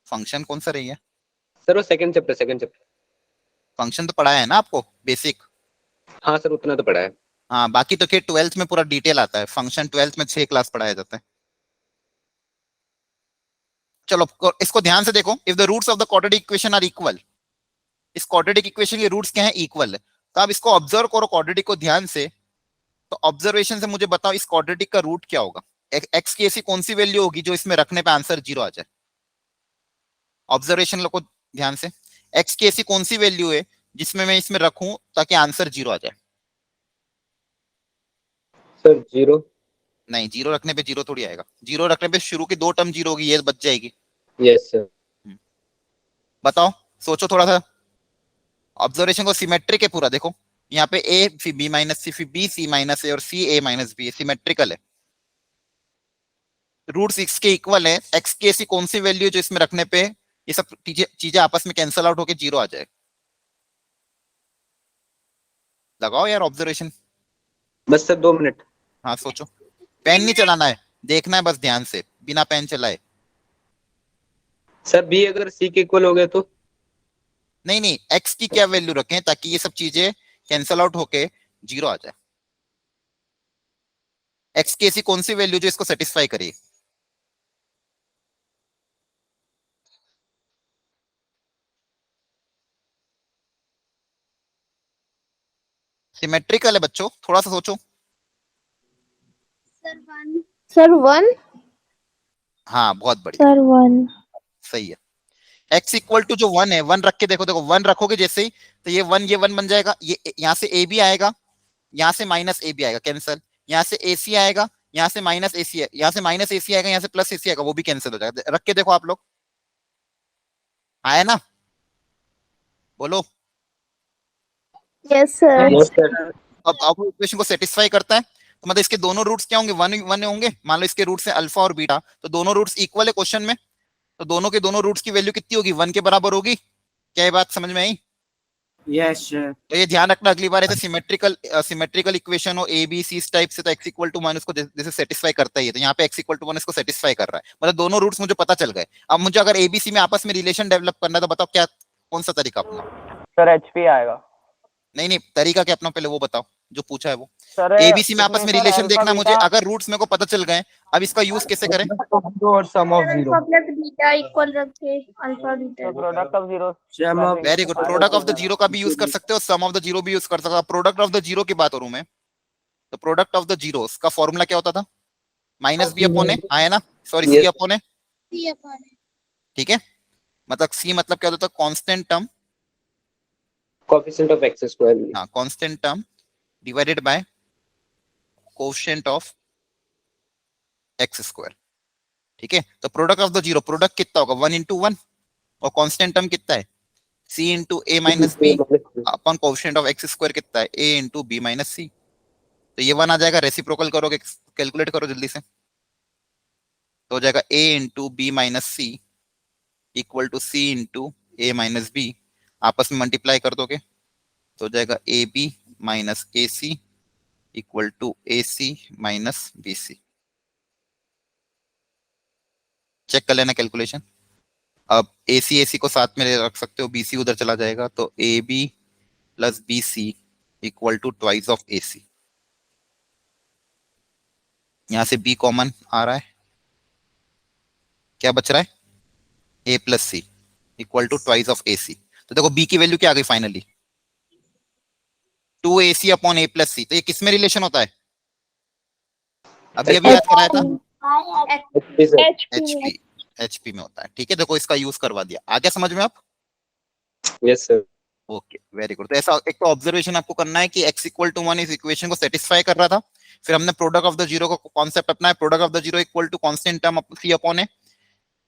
फंक्शन कौन सा रही है? सर वो सेकंड चैप्टर। फंक्शन तो पढ़ाया है ना आपको बेसिक। हाँ सर उतना तो पढ़ा है। हाँ बाकी तो क्या 12th में पूरा डिटेल आता है। फंक्शन 12th में 6 क्लास पढ़ाया जाता है। चलो इसको ध्यान से देखो। If the roots of the quadratic equation are equal, इस क्वाड्रेटिक इक्वेशन के रूट्स क्या हैं? इक्वल है। तो आप इसको ऑब्जर्व करो क्वाड्रेटिक को ध्यान से। तो ऑब्जर्वेशन से मुझे बताओ इस क्वाड्रेटिक का रूट क्या होगा? एक्स की ऐसी कौन सी वैल्यू होगी जो इसमें रखने पे आंसर 0 आ जाए? ऑब्जर्वेशन लो ध्यान से। एक्स की ऐसी कौन सी वैल्यू है जिसमें मैं इसमें रखूं ताकि आंसर 0 आ जाए? सर 0। नहीं, 0 रखने पे 0 थोड़ी आएगा। 0 रखने पे शुरू की 2 टर्म 0 होगी, ये बच जाएगी। Yes sir. बताओ, सोचो थोड़ा सा। ऑब्जर्वेशन को सिमेट्रिक है पूरा, देखो यहाँ पे ए फिर बी माइनस सी फिर बी सी माइनस ए और सी ए माइनस बी, सिमेट्रिकल है। रूट्स एक्स के इक्वल है। एक्स की ऐसी कौन सी वैल्यू जो इसमें रखने पे ये सब चीजें आपस में कैंसल आउट होके 0 आ जाए? लगाओ यार ऑब्जर्वेशन। बस सर 2 मिनट। हाँ सोचो। पेन नहीं चलाना है, देखना है बस ध्यान से, बिना पेन चलाए। सर बी अगर सी के इक्वल हो गया तो? नहीं नहीं, एक्स की क्या वैल्यू रखें ताकि ये सब चीजें कैंसल आउट होके 0 आ जाए? एक्स की ऐसी कौन सी वैल्यू जो इसको सेटिस्फाई करे? सिमेट्रिकल है बच्चों, थोड़ा सा सोचो। सर 1। सर 1। हाँ बहुत बढ़िया, सर 1। सही है। x इक्वल टू जो 1 है, 1 रख के देखो, देखो 1 रखोगे जैसे ही तो ये 1 बन जाएगा। ये यहाँ से a भी आएगा, यहाँ से माइनस ए भी आएगा, कैंसिल। यहाँ से ए सी आएगा, यहाँ से माइनस ए सी, यहाँ से माइनस ए सी आएगा, यहाँ से प्लस ए सी आएगा, वो भी कैंसिल हो जाएगा। रख के देखो आप लोग, आया ना? बोलो। Yes sir. Yes sir. अब इक्वेशन को सेटिस्फाई करता है तो मतलब इसके दोनों रूट्स क्या होंगे? 1 होंगे। मान लो इसके रूट्स हैं अल्फा और बीटा, तो दोनों रूट्स इक्वल है क्वेश्चन में, तो दोनों के दोनों रूट्स की वैल्यू कितनी होगी? 1 के बराबर होगी। क्या ये बात समझ में आई? Yes sir. तो ये ध्यान रखना, अगली बार ऐसे सिमेट्रिकल इक्वेशन हो ए बी सी इस टाइप से, तो x इक्वल टू 1 उसको जैसे सेटिस्फाई करता है, तो यहाँ पे x इक्वल टू 1 इसको सेटिस्फाई कर रहा है। मतलब दोनों रूट्स मुझे पता चल गए। अब मुझे अगर एबीसी में आपस में रिलेशन डेवलप करना है तो बताओ क्या, कौन सा तरीका अपना? सर एचपी आएगा। नहीं नहीं, तरीका क्या अपना, पहले वो बताओ जो पूछा है वो। सर एबीसी में आपस में रिलेशन देखना मुझे, अगर रूट्स मेरे को पता चल गए, अब इसका यूज कैसे करें? और sum of zero. Alpha plus beta equal रखे alpha beta. Product of zero. Sum of very good. Product of the zero का भी यूज कर सकते हो, सम ऑफ द जीरो भी यूज कर सकते हो। प्रोडक्ट ऑफ द जीरो की बात करूं मैं, तो प्रोडक्ट ऑफ द जीरोस का फॉर्मूला क्या होता था? माइनस बी अपॉन ए, आया ना? Sorry C upon A. C upon A. ठीक है, मतलब सी मतलब क्या होता था? Constant term, coefficient of X square. हाँ constant term divided by coefficient of X square. ठीक है, तो product of the zero, product कितना होगा? 1 into 1, और कांस्टेंट टर्म कितना है? c into a minus b upon coefficient of X square कितना है, a इंटू बी माइनस सी। तो ये 1 आ जाएगा, रेसिप्रोकल करोगे, कैलकुलेट करो जल्दी से, तो हो जाएगा a into b minus c equal to c into a minus b. आपस में मल्टीप्लाई कर दोगे तो हो जाएगा a b minus a c equal to A c minus b c. Check कर लेना कैलकुलेशन। अब ए सी को साथ में रख सकते हो, बी सी उधर चला जाएगा, तो A B plus B C equal to twice of A C. यहां से बी कॉमन आ रहा है, क्या बच रहा है, A plus C equal to twice of A C. तो देखो बी की वैल्यू क्या आ गई finally, 2ac upon A plus C. तो ये किस में रिलेशन होता है, अभी अभी याद कराया था, एचपी, एचपी में होता है। ठीक है, देखो इसका यूज करवा दिया, आ गया समझ में आप? Yes sir. Okay, very good. तो ऐसा एक तो ऑब्जर्वेशन आपको करना है कि x इक्वल टू 1 इस इक्वेशन को सेटिस्फाई कर रहा था। फिर हमने प्रोडक्ट ऑफ द जीरो का कॉन्सेप्ट अपनाया, product of the zero equal to constant term c upon a,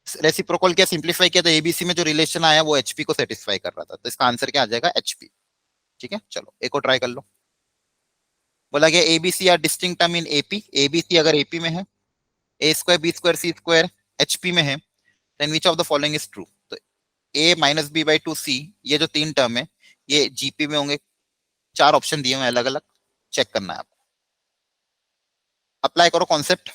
reciprocal क्या सिंप्लीफाई किया, तो एबीसी में जो रिलेशन आया वो एचपी को सेटिस्फाई कर रहा था। तो इसका आंसर क्या आ जाएगा, एचपी। ठीक है, चलो एक और ट्राई कर लो। बोला गया ABC are distinct term in AP, ABC अगर एपी में है, a square b square c square HP में है, then which of the following is true. तो a minus b by two c, ये जो 3 टर्म है ये जीपी में होंगे। 4 ऑप्शन दिए हुए अलग अलग, चेक करना है आपको, अप्लाई करो कॉन्सेप्ट।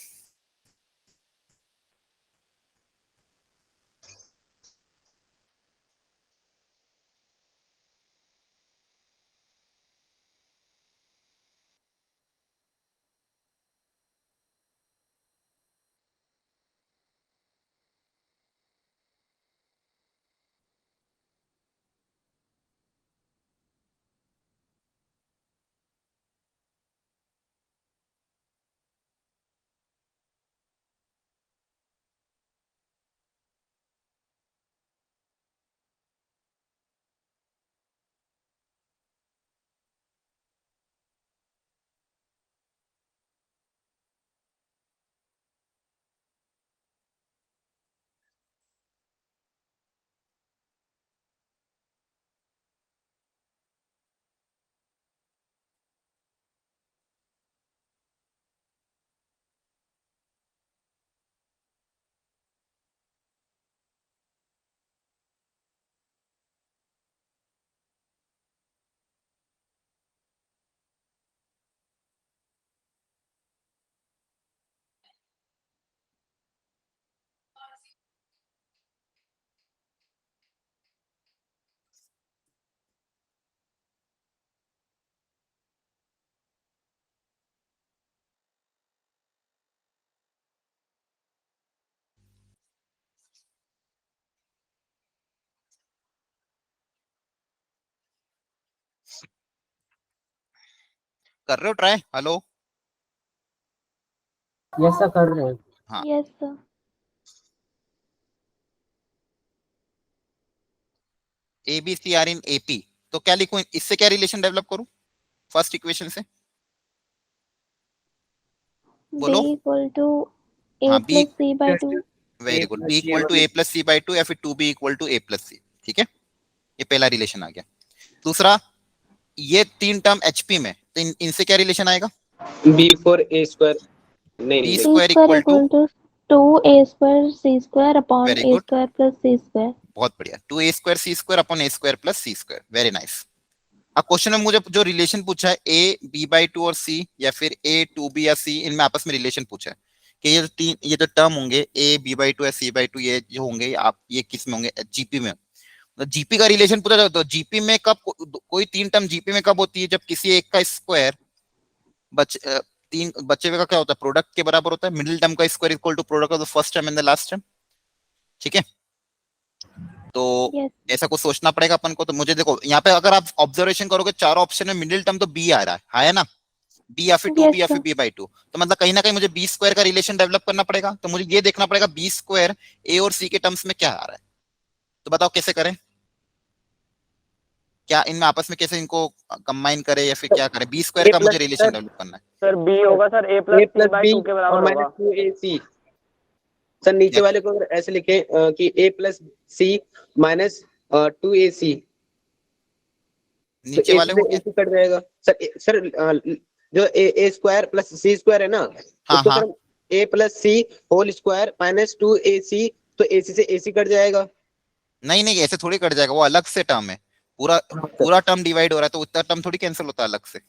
कर रहे हो ट्राई, हेलो? यस सर कर रहे हैं। हाँ, yes sir. A B C are in AP, तो क्या लिखूं, इससे क्या रिलेशन डेवलप करूं फर्स्ट इक्वेशन से, बी बोलो। इक्वल टू ए हाँ, B, plus C by two. Very good, B equal to A plus C by two या फिर 2b equal to A plus C. ठीक है, ये पहला रिलेशन आ गया। दूसरा, ये 3 टर्म एचपी में, तो इनसे क्या रिलेशन आएगा, बी फॉर ए स्क्वायर, नहीं बी नहीं, square equal to, to 2a square c square upon Very a good. Square plus c square. बहुत बढ़िया, 2a square c square upon a square plus c square, very nice. अब क्वेश्चन में मुझे जो रिलेशन पूछा है ए बी बाई टू और सी या फिर ए टू बी या सी, इनमें आपस में रिलेशन पूछा है कि ये जो टर्म होंगे ए बी बाई टू या सी बाई टू, ये जो होंगे आप ये किस में होंगे, जीपी में। तो जीपी का रिलेशन पूछा जाता है, तो जीपी में कब कोई 3 टर्म जीपी में कब होती है, जब किसी एक का स्क्वायर तीन बचे हुए का क्या होता है, प्रोडक्ट के बराबर होता है, मिडिल टर्म का square equal to product of the first term and the last term. ठीक है, तो Yes. ऐसा कुछ सोचना पड़ेगा अपन को। तो मुझे देखो यहाँ पे अगर आप ऑब्जर्वेशन करोगे, चारों ऑप्शन में मिडिल टर्म तो बी आ रहा है ना, बी या फिर 2b Yes, या फिर sir. b बाई 2, तो मतलब कहीं ना कहीं मुझे बी स्क्वायर का रिलेशन डेवलप करना पड़ेगा। तो मुझे ये देखना पड़ेगा बी स्क्वायर ए और सी के टर्म्स में क्या आ रहा है। तो बताओ कैसे करें, क्या इनमें आपस में कैसे इनको कंबाइन करें या फिर क्या करें, बी स्क्वायर का मुझे रिलेशन डेवलप करना है। सर बी होगा sir a a plus plus by b two के और बराबर माइनस होगा। 2ac। सर नीचे वाले को अगर ऐसे लिखे कि a plus C minus 2ac। नीचे वाले को क्या? AC कट जाएगा सर जो ए स्क्वायर प्लस सी स्क्वायर है ना, हाँ उसको हाँ सर ए प्लस सी होल स्क्वायर माइनस 2AC, तो AC से AC कट जाएगा। नहीं नहीं, ऐसे थोड़ी कट जाएगा, वो अलग से टर्म है। पूरा पूरा टर्म डिवाइड हो रहा है तो उतना टर्म थोड़ी कैंसिल होता है अलग से।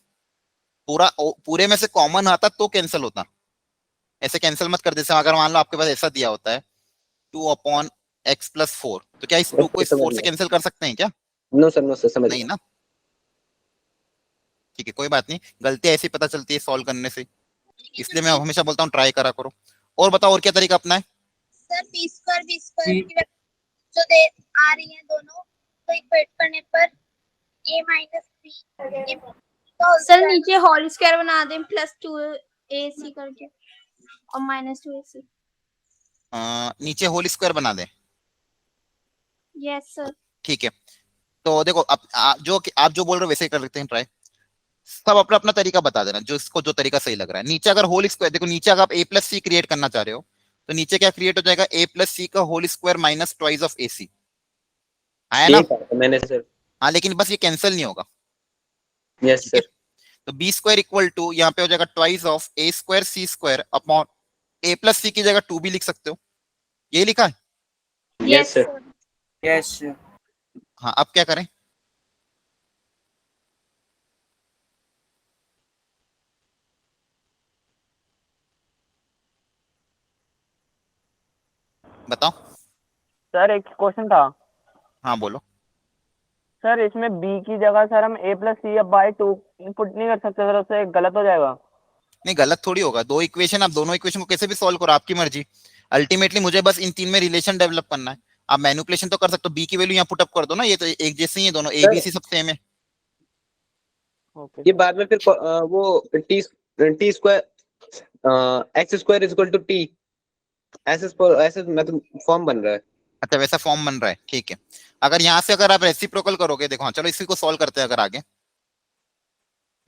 पूरे में से कॉमन आता तो कैंसिल होता, ऐसे कैंसिल मत कर। जैसे अगर मान लो आपके पास ऐसा दिया होता है 2/x+4, तो क्या इस 2 को इस 4 से कैंसिल कर सकते हैं क्या? नो सर समझ नहीं गया। ना। ठीक है, कोई बात नहीं, गलती ऐसी पता चलती है सॉल्व करने से, इसलिए मैं हमेशा बोलता हूँ ट्राई करा करो। और बताओ और क्या तरीका अपना है? सर बी स्क्वायर की जो दे आ रही है दोनों, तो इक्वेट करने पर a माइनस बी सर नीचे होल स्क्वायर बना दें +2ac करके और -2ac। नीचे होल स्क्वायर बना दें। Yes sir. ठीक है, तो देखो आप जो बोल रहे हो वैसे ही कर लेते हैं ट्राई। सब अपना अपना तरीका बता देना, जो इसको जो तरीका सही लग रहा है। नीचे अगर होल स्क्वायर, देखो नीचे अगर आप a+c क्रिएट करना चाह रहे हो तो नीचे क्या क्रिएट हो जाएगा? a+c का whole square minus twice of ac, आया ना? मैंने सर। हाँ, लेकिन बस ये कैंसिल नहीं होगा। यस ठीक है, सर। तो बी स्क्वायर इक्वल टू यहाँ पे हो जाएगा twice of a square c square upon a+c की जगह 2 भी लिख सकते हो, ये लिखा है। Yes sir. यस हाँ, अब क्या करें? बताओ। सर एक क्वेश्चन था। हाँ बोलो। सर इसमें b की जगह सर हम a+c/2 पुट नहीं कर सकते सर, उससे गलत हो जाएगा। नहीं, गलत थोड़ी होगा। दो इक्वेशन, आप दोनों इक्वेशन को कैसे भी सॉल्व करो, आपकी मर्जी। अल्टीमेटली मुझे बस इन तीन में रिलेशन डेवलप करना है। आप मैनिपुलेशन तो कर सकते हो, बी की वैल्यू यहाँ पुट अप कर दो ना, ये तो एक जैसे ही है दोनों, ए बी सी सब सेम है। ओके। ये बाद में फिर वो t square x square is equal to t, ऐसे मतलब फॉर्म बन रहा है। अच्छा, वैसा फॉर्म बन रहा है, ठीक है। अगर यहाँ से अगर आप रेसिप्रोकल करोगे, देखो हाँ, चलो इसी को सॉल्व करते हैं। अगर आगे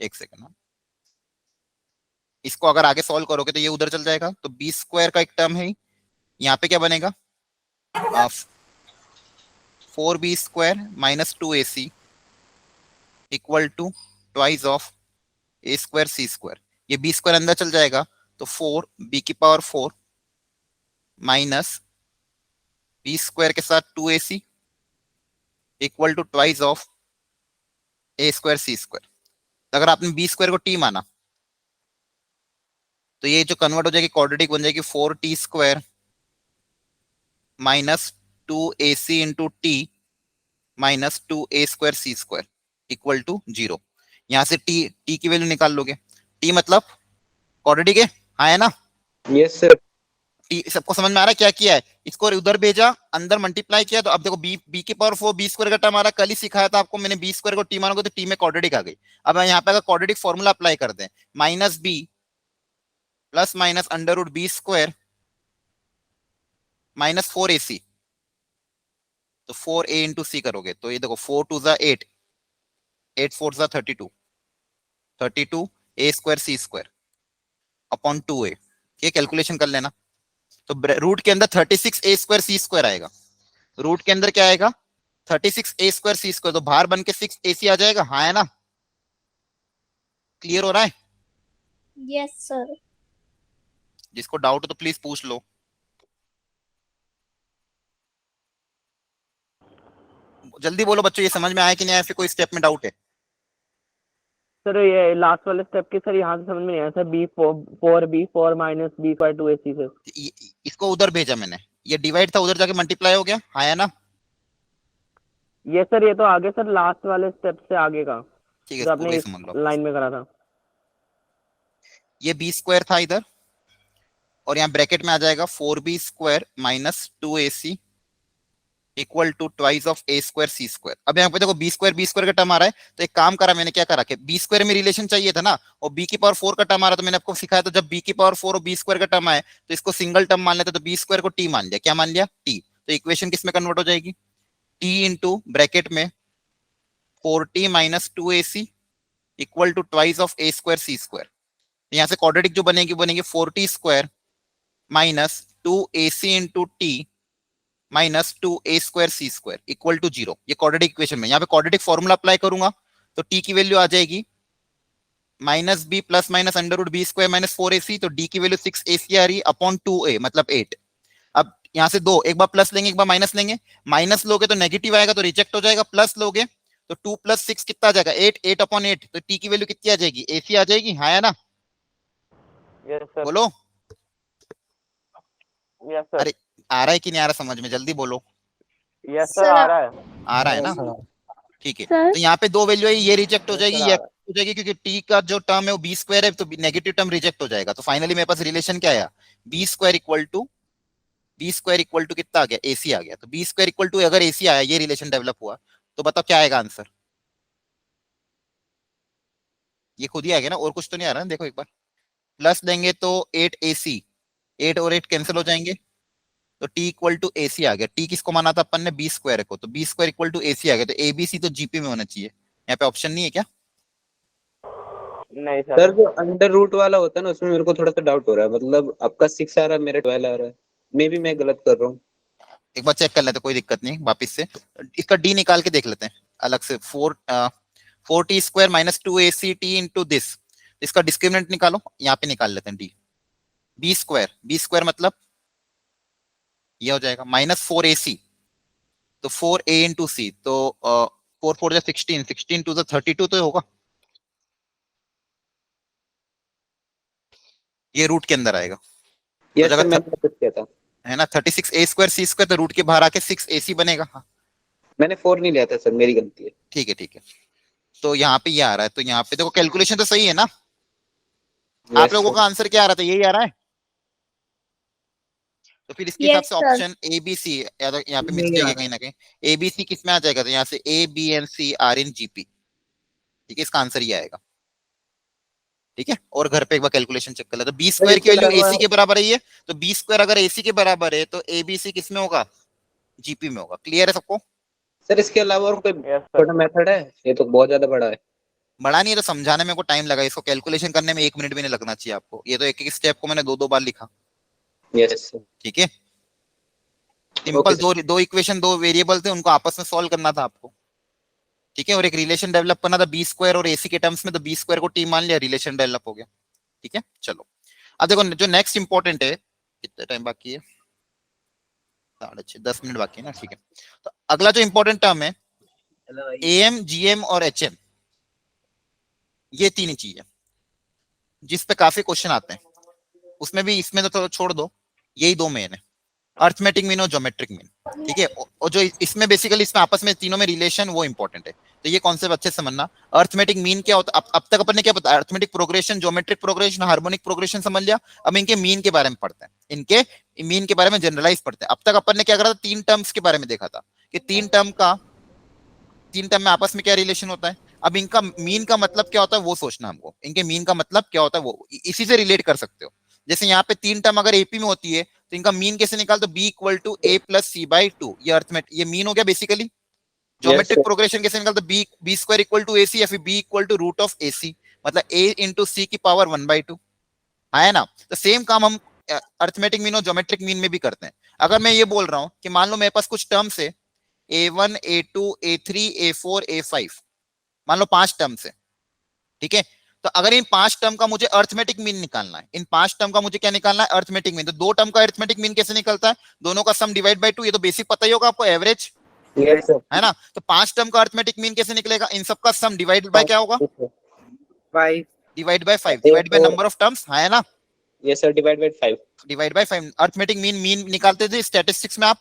एक सेकंड, इसको अगर आगे सॉल्व करोगे तो ये उधर चल जाएगा, तो बी स्क्वायर का एक टर्म है, यहाँ पे क्या बनेगा? 4b square minus 2ac equal to twice of a square c square. ये बी स्क्वायर अंदर चल जाएगा, तो 4b⁴ माइनस बी स्क्वायर के साथ 2ac equal to twice of a square c square. अगर आपने बी स्क्वायर को टी माना तो ये जो कन्वर्ट हो जाएगी क्वाड्रेटिक बन जाएगी 4t square minus 2ac into t minus 2a square c square equal to 0। यहां से टी की वैल्यू निकाल लोगे। टी मतलब क्वाड्रेटिक है, हाँ है ना? Yes sir. टी सबको समझ में आ रहा है? क्या किया है, इसको उधर भेजा, अंदर मल्टीप्लाई किया, तो अब देखो b⁴ बी स्क्वायर का टर्म आ रहा है। कल ही सिखाया था आपको मैंने, बी स्क्वायर को टी मानोगे तो टी में क्वाड्रेटिक आ गई। अब यहाँ पे अगर क्वाड्रेटिक फॉर्मूला अप्लाई कर दें, minus b plus minus under root b square minus 4ac, तो 4a इंटू सी करोगे तो ये देखो 4 2 ज़ा 8, 8 4 ज़ा 32, 32 a square c square upon 2a। ये कैलकुलेशन कर लेना। तो रूट के अंदर 36 a स्क्वायर सी स्क्वायर आएगा। रूट के अंदर क्या आएगा? 36 a स्क्वायर सी स्क्वायर, तो बाहर बन के 6 ac आ जाएगा, हाँ है ना? क्लियर हो रहा है? Yes sir. जिसको डाउट हो तो प्लीज पूछ लो। जल्दी बोलो बच्चों, ये समझ में आया कि नहीं आया, फिर कोई स्टेप में डाउट है? सर ये लास्ट वाले स्टेप की सर यहाँ से समझ में नहीं आया sir, b4 minus b²2ac sir. इसको उधर भेजा मैंने, ये डिवाइड था, उधर जाके मल्टीप्लाई हो गया, हाँ है ना? ये सर ये तो आगे सर लास्ट वाले स्टेप से आगे का ठीक है, जो पूरा आपने ही इस समझ लो। लाइन में करा था। ये बी स्क्वायर था इधर, और यहाँ ब्रैकेट में आ जाएगा 4b square minus 2ac equal to twice of a square c square. अब यहाँ पे देखो बी स्क्वायर का टर्म आ रहा है, तो एक काम करा मैंने, क्या करा कि बी स्क्वायर में रिलेशन चाहिए था ना, और b⁴ का टर्म आ रहा, तो मैंने आपको सिखाया था जब b⁴ और बी स्क्वायर का टर्म आए तो इसको सिंगल टर्म मान लेते, तो बी स्क्वायर को टी मान लिया। क्या मान लिया? टी। तो इक्वेशन किस में कन्वर्ट हो जाएगी? टी इंटू ब्रैकेट में 4t minus 2ac equal to twice of a square c square. यहाँ से क्वाड्रेटिक जो बनेगी 4t square minus 2ac into t minus 2a square c square equal to 0। ये क्वाड्रेटिक इक्वेशन में, यहाँ पे क्वाड्रेटिक फॉर्मूला अप्लाई करूंगा तो टी की वैल्यू आ जाएगी minus b plus minus under root b square minus 4ac, तो डी की वैल्यू 6ac आ रही है अपॉन 2a मतलब 8। अब यहाँ से दो, एक बार प्लस लेंगे एक बार माइनस लेंगे, माइनस लोगे तो नेगेटिव आएगा तो रिजेक्ट हो जाएगा, प्लस लोगे तो 2 + 6 कितना आ जाएगा 8, 8 अपॉन 8, तो टी की वैल्यू कितनी आ जाएगी ac आ जाएगी, हाँ या ना यस सर, बोलो। यस सर, अरे आ रहा है कि नहीं आ रहा समझ में, जल्दी बोलो। यस सर, सर, आ रहा है। आ रहा है ना, ठीक है। सर तो यहाँ पे दो वैल्यू है, ये रिजेक्ट हो Yes, जाएगी, sir, ये आ रहा है। हो जाएगी, क्योंकि टी का जो टर्म है वो बी स्क्वायर है, तो नेगेटिव टर्म रिजेक्ट हो जाएगा। तो फाइनली मेरे पास रिलेशन क्या आया, बी स्क्वायर इक्वल टू कितना आ गया एसी आ गया। तो बी स्क्वायर इक्वल टू अगर एसी आया, ये रिलेशन डेवलप हुआ, तो बताओ क्या आएगा आंसर। ये खुद ही आ गया ना, और कुछ तो नहीं आ रहा ना, देखो एक बार प्लस देंगे तो 8ac, 8 और 8 कैंसिल हो जाएंगे, तो t इक्वल टू ac आ गया। t किसको माना था अपन ने, बी स्क्वायर को, तो B square equal to ac आ गया। तो abc तो जीपी में होना चाहिए, यहाँ पे ऑप्शन नहीं है क्या। नहीं सर जो अंडर रूट वाला होता है ना, उसमें मेरे को थोड़ा सा डाउट हो रहा है, मतलब आपका 6 आ रहा है, मेरा 12 आ रहा है, मे बी मैं गलत कर रहा हूँ। एक बार चेक कर लेते, कोई दिक्कत नहीं, वापिस से इसका डी निकाल के देख लेते हैं अलग से। 4t square minus 2ac t into this, इसका डिस्क्रिमिनेंट निकालो, यहाँ पे निकाल लेते हैं डी। बी स्क्वायर मतलब ये हो जाएगा माइनस 4ac, तो 4a इंटू सी, तो 4 4 जा 16, 16 टू 32 तो होगा, ये रूट के अंदर आएगा। यस जगह सर, मैंने गलत किया था, है ना 36a स्क्वायर सी स्क्वायर, तो रूट के बाहर आके 6ac बनेगा। हाँ मैंने 4 नहीं लिया था सर, मेरी गलती है। ठीक है। तो यहाँ पे ये आ रहा है, तो यहाँ पे देखो कैलकुलेशन तो सही है ना। आप Yes, लोगों sir. का आंसर क्या आ रहा था, यही आ रहा है। तो फिर इसके हिसाब Yes, से sir. Option a B c, या तो यहाँ पे नहीं मिस्टेक आ है कहीं ना कहीं, ए बी सी किस में आ जाएगा, तो यहाँ से a b and c are in GP, ठीक है, इसका आंसर ये आएगा। ठीक है, और घर पे एक बार कैलकुलेशन चेक कर ले, तो बी स्क्वायर की इसके वैल्यू अलावा- एसी के बराबर है ये, तो बी स्क्वायर अगर एसी के बराबर है तो ए बी सी किस में होगा, जीपी में होगा। क्लियर है सबको। सर इसके अलावा और कोई यस सर, छोटा मेथड है, ये तो बहुत ज्यादा बड़ा है। बड़ा नहीं है तो समझाने में को टाइम लगा, इसको कैलकुलेशन करने में 1 मिनट भी नहीं लगना चाहिए आपको, ये तो एक एक स्टेप को मैंने 2 बार लिखा। यस सर, ठीक है, सिंपल दो इक्वेशन, 2 वेरिएबल थे, उनको आपस में सॉल्व करना था आपको। ठीक है, और एक रिलेशन डेवलप करना था बी स्क्वायर और एसी के टर्म्स में, तो बी स्क्वायर को टी मान लिया, रिलेशन डेवलप हो गया। ठीक है, चलो अब देखो जो नेक्स्ट इंपॉर्टेंट है, कितना टाइम बाकी है, 6:30, 10 मिनट बाकी है ना। ठीक है, तो अगला जो इंपॉर्टेंट टर्म है एएम जीएम और एचएम, ये 3 चीजें जिस पे काफी क्वेश्चन आते हैं, उसमें भी इसमें तो थोड़ा छोड़ दो, यही 2 मेन है, अर्थमेटिक मीन और ज्योमेट्रिक मीन। ठीक है, और जो इसमें बेसिकली इसमें आपस में तीनों में रिलेशन वो इंपॉर्टेंट है, तो ये कॉन्सेप्ट अच्छे से समझना। अर्थमेटिक मीन क्या होता है, अब तक अपन ने क्या बताया, arithmetic progression, geometric progression, harmonic progression समझ लिया। अब इनके मीन के बारे में पढ़ते हैं, इनके मीन के बारे में जनरलाइज पढ़ते हैं। अब तक अपन ने क्या करा था, 3 टर्म्स के बारे में देखा था कि 3 टर्म में आपस में क्या रिलेशन होता है। अब इनका मीन का मतलब क्या होता है वो सोचना हमको, इनके मीन का मतलब क्या होता है वो इसी से रिलेट कर सकते हो। जैसे यहाँ पे 3 टर्म अगर एपी में होती है तो इनका मीन कैसे निकाल, तो B equal to A plus C by 2, ये अर्थमेटिक, ये मीन हो गया बेसिकली। Geometric sir. प्रोग्रेशन कैसे निकालते, B square equal to A C, या फिर B equal to root of A C, मतलब ए इंटू सी की पावर 1/2, है ना। तो सेम काम हम अर्थमेटिक मीन और ज्योमेट्रिक मीन में भी करते हैं। अगर मैं ये बोल रहा हूँ कि मान लो मेरे पास कुछ टर्म्स है a1 a2 a3 a4 a5, मान लो 5 टर्म्स है। ठीक है, तो अगर इन 5 टर्म का मुझे अर्थमेटिक मीन निकालना है, इन 5 टर्म का मुझे क्या निकालना है, अर्थमेटिक मीन। तो 2 टर्म का अर्थमेटिक मीन कैसे निकलता है, दोनों का सम डिवाइड बाय 2, ये तो बेसिक पता ही होगा आपको, एवरेज, यस सर, है ना। तो 5 टर्म का अर्थमेटिक मीन कैसे निकलेगा, इन सबका सम डिवाइड बाय क्या होगा, 5 divide by 5, divide by number of terms, है ना, yes sir, divide by 5। Divide by 5। Arithmetic mean निकालते थे स्टैटिस्टिक्स में, आप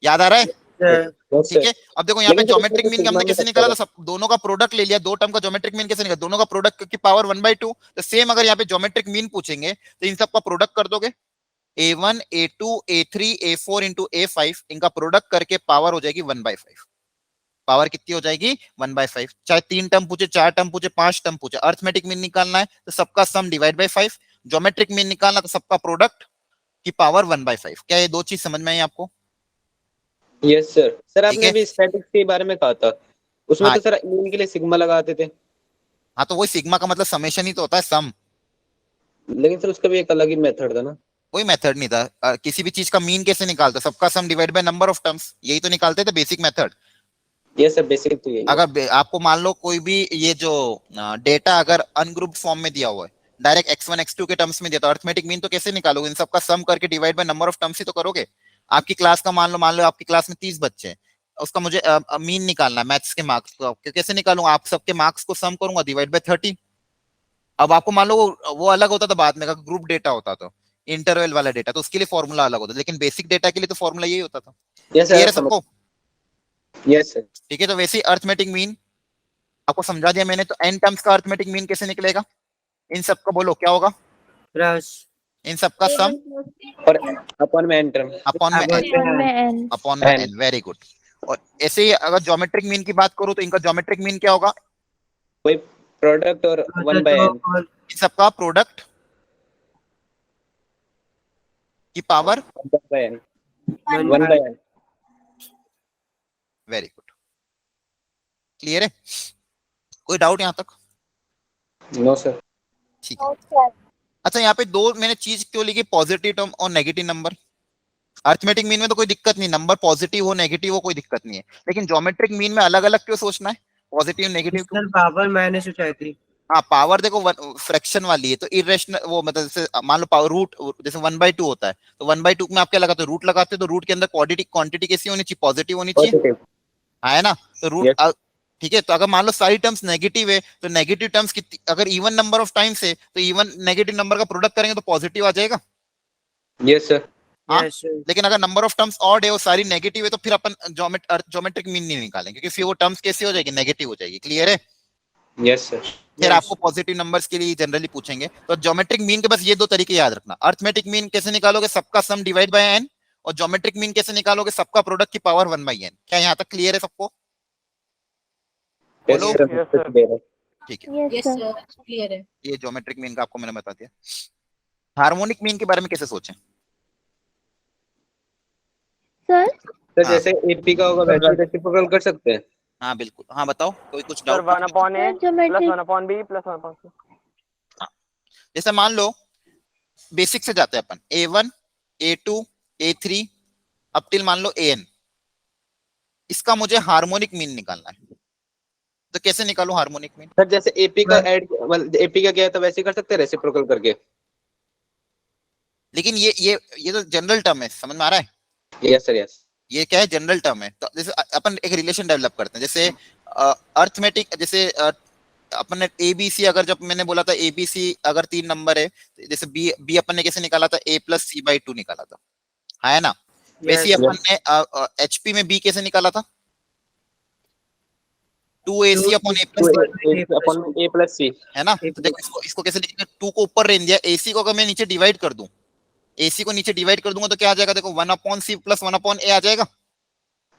याद आ रहा है। यस ठीक सर, है, अब देखो यहाँ पे लेकिन सर ज्योमेट्रिक इसमें मीन तो हमने कैसे सिग्मा निकाला में था, सब दोनों का प्रोडक्ट ले लिया, 2 टर्म का ज्योमेट्रिक मीन कैसे निकाला, दोनों का प्रोडक्ट की पावर 1/2। तो सेम अगर यहाँ पे ज्योमेट्रिक मीन पूछेंगे तो इन सब का प्रोडक्ट कर दोगे, a1 a2 a3 a4 into a5, इनका प्रोडक्ट करके पावर हो जाएगी 1/5। पावर कितनी हो जाएगी 1/5, चाहे 3 टर्म पूछे, 4 टर्म पूछे, 5 टर्म पूछे, अर्थमेटिक मीन निकालना है तो सबका sum divide bye 5, geometric mean निकालना तो सबका प्रोडक्ट की पावर 1/5। क्या ये 2 चीज समझ में आई आपको। Yes sir. सर ठीक आपने है? अभी स्टैटिक्स के बारे में कहा था, उसमें हाँ। तो सर मीन के लिए सिग्मा लगाते थे, हाँ, तो वही सिग्मा का मतलब समेशन ही तो होता है, सम। लेकिन सर उसका भी एक अलग ही मेथड था ना। कोई मेथड नहीं था, किसी भी चीज का मीन कैसे निकालते, सबका sum divide by number of terms, यही तो निकालते थे बेसिक मेथड। ये सर बेसिक तो यही है। अगर आपको मान लो कोई भी ये जो डेटा अगर अनग्रुप्ड फॉर्म में दिया हुआ है, डायरेक्ट x1 x2 के टर्म्स में दिया, तो अर्थमेटिक मीन तो कैसे निकालोगे? इन सबका सम करके divide by number of terms ही तो करोगे। आपकी क्लास का मान लो आपकी क्लास में 30 बच्चे हैं, उसका मुझे मीन निकालना है मैथ्स के मार्क्स को, कैसे निकालूंगा? आप सबके मार्क्स को सम करूंगा, डिवाइड बाय 30। अब आपको मान लो वो अलग होता था बाद में, अगर ग्रुप डेटा होता तो इंटरवल वाला डेटा, तो उसके लिए फॉर्मूला अलग होता, लेकिन बेसिक डेटा के लिए तो फॉर्मूला यही होता था। यस क्लियर है सर, सबको? Yes sir. ठीक है, तो वैसे ही अर्थमेटिक मीन आपको समझा दिया मैंने। तो n टर्म्स का अर्थमेटिक मीन कैसे निकलेगा? इन सब का बोलो क्या होगा? प्लस इन सब का सम और अपॉन में एन टर्म। अपॉन में n, Upon में n. अपॉन में n। n। Very good. और ऐसे ही अगर ज्योमेट्रिक मीन की बात करूं तो इनका ज्योमेट्रिक मीन क्या होगा? वही प्रोडक्ट और 1 बाय n। इन सबका प्रोडक्ट की power 1 by n। 1 by n। Very good. Clear है? कोई डाउट यहां तक? No sir. ठीक है। अच्छा, यहाँ पे दो मैंने चीज क्यों लिखी, पॉजिटिव टर्म और नेगेटिव नंबर? अर्थमेटिक मीन में तो कोई दिक्कत नहीं, नंबर पॉजिटिव हो नेगेटिव हो कोई दिक्कत नहीं है, लेकिन ज्योमेट्रिक मीन में अलग अलग क्यों सोचना है, पॉजिटिव नेगेटिव क्यों? पावर माइनस उठाई। हाँ, पावर देखो फ्रैक्शन वाली है तो इरेशनल, वो मतलब जैसे मान लो पावर रूट, जैसे 1/2 होता है, तो 1/2 में आप क्या लगाते हो? रूट लगाते हो, तो रूट के अंदर क्वांटिटी कैसी होनी चाहिए? पॉजिटिव होनी चाहिए, पॉजिटिव। हाँ है ना? तो रूट Yes. ठीक है। तो अगर मान लो सारी टर्म्स नेगेटिव है, तो नेगेटिव टर्म्स कितनी, अगर इवन नंबर ऑफ टाइम्स है तो इवन नेगेटिव नंबर का प्रोडक्ट करेंगे तो पॉजिटिव आ जाएगा। Yes sir. हाँ? Yes sir. लेकिन अगर नंबर ऑफ टर्म्स ऑड है और सारी नेगेटिव है तो फिर अपन ज्योमेट्रिक मीन नहीं निकालेंगे, क्योंकि फिर वो टर्म्स कैसे हो जाएगी? नेगेटिव हो जाएगी। क्लियर है? Yes sir. फिर आपको पॉजिटिव नंबर्स के लिए जनरली पूछेंगे। तो ज्योमेट्रिक मीन के बस ये दो तरीके याद रखना। अर्थमेटिक मीन कैसे निकालोगे? सबका सम डिवाइड बाय n। और ज्योमेट्रिक मीन कैसे निकालोगे? सबका प्रोडक्ट की पावर 1/n। क्या यहाँ तक क्लियर है सबको? यस बोलो। सर। ठीक है, Yes yes sir. Sir, clear है। ये ज्योमेट्रिक मीन का आपको मैंने बता दिया। हार्मोनिक मीन के बारे में कैसे सोचें? Sir, सर हाँ। जैसे एपी का होगा वैसे रेसिप्रोकल कर सकते हैं। हाँ बिल्कुल। हाँ बताओ, कोई कुछ sir doubt? 1 upon A sir, plus geometric. 1 upon B plus 1 upon C. जैसे मान लो बेसिक से जाते हैं अपन, A1 A2 A3 up till मान लो AN, इसका मुझे हार्मोनिक मीन निकालना है, तो कैसे निकालूं हार्मोनिक मीन? सर जैसे एपी का ऐड, मतलब एपी का क्या है तो वैसे ही कर सकते हैं रेसिप्रोकल करके। लेकिन ये तो जनरल टर्म है, समझ में आ रहा है? Yes sir, yes. ये क्या है? जनरल टर्म है। तो जैसे अपन एक रिलेशन डेवलप करते हैं, जैसे अर्थमेटिक, जैसे अपन ने एबीसी, अगर जब मैंने बोला था एबीसी अगर 3 नंबर है, जैसे बी अपन ने कैसे निकाला था? A+C/2 निकाला था, हाँ है ना? वैसे ही अपन ने एचपी में बी कैसे निकाला था? 2AC upon A+C, upon A plus सी, है ना? तो देखो इसको कैसे लिखेंगे? 2 को ऊपर रेंज दिया, AC को अगर मैं नीचे डिवाइड कर दूं, AC को नीचे डिवाइड कर दूंगा तो क्या आ जाएगा? देखो 1/C प्लस 1/A आ जाएगा,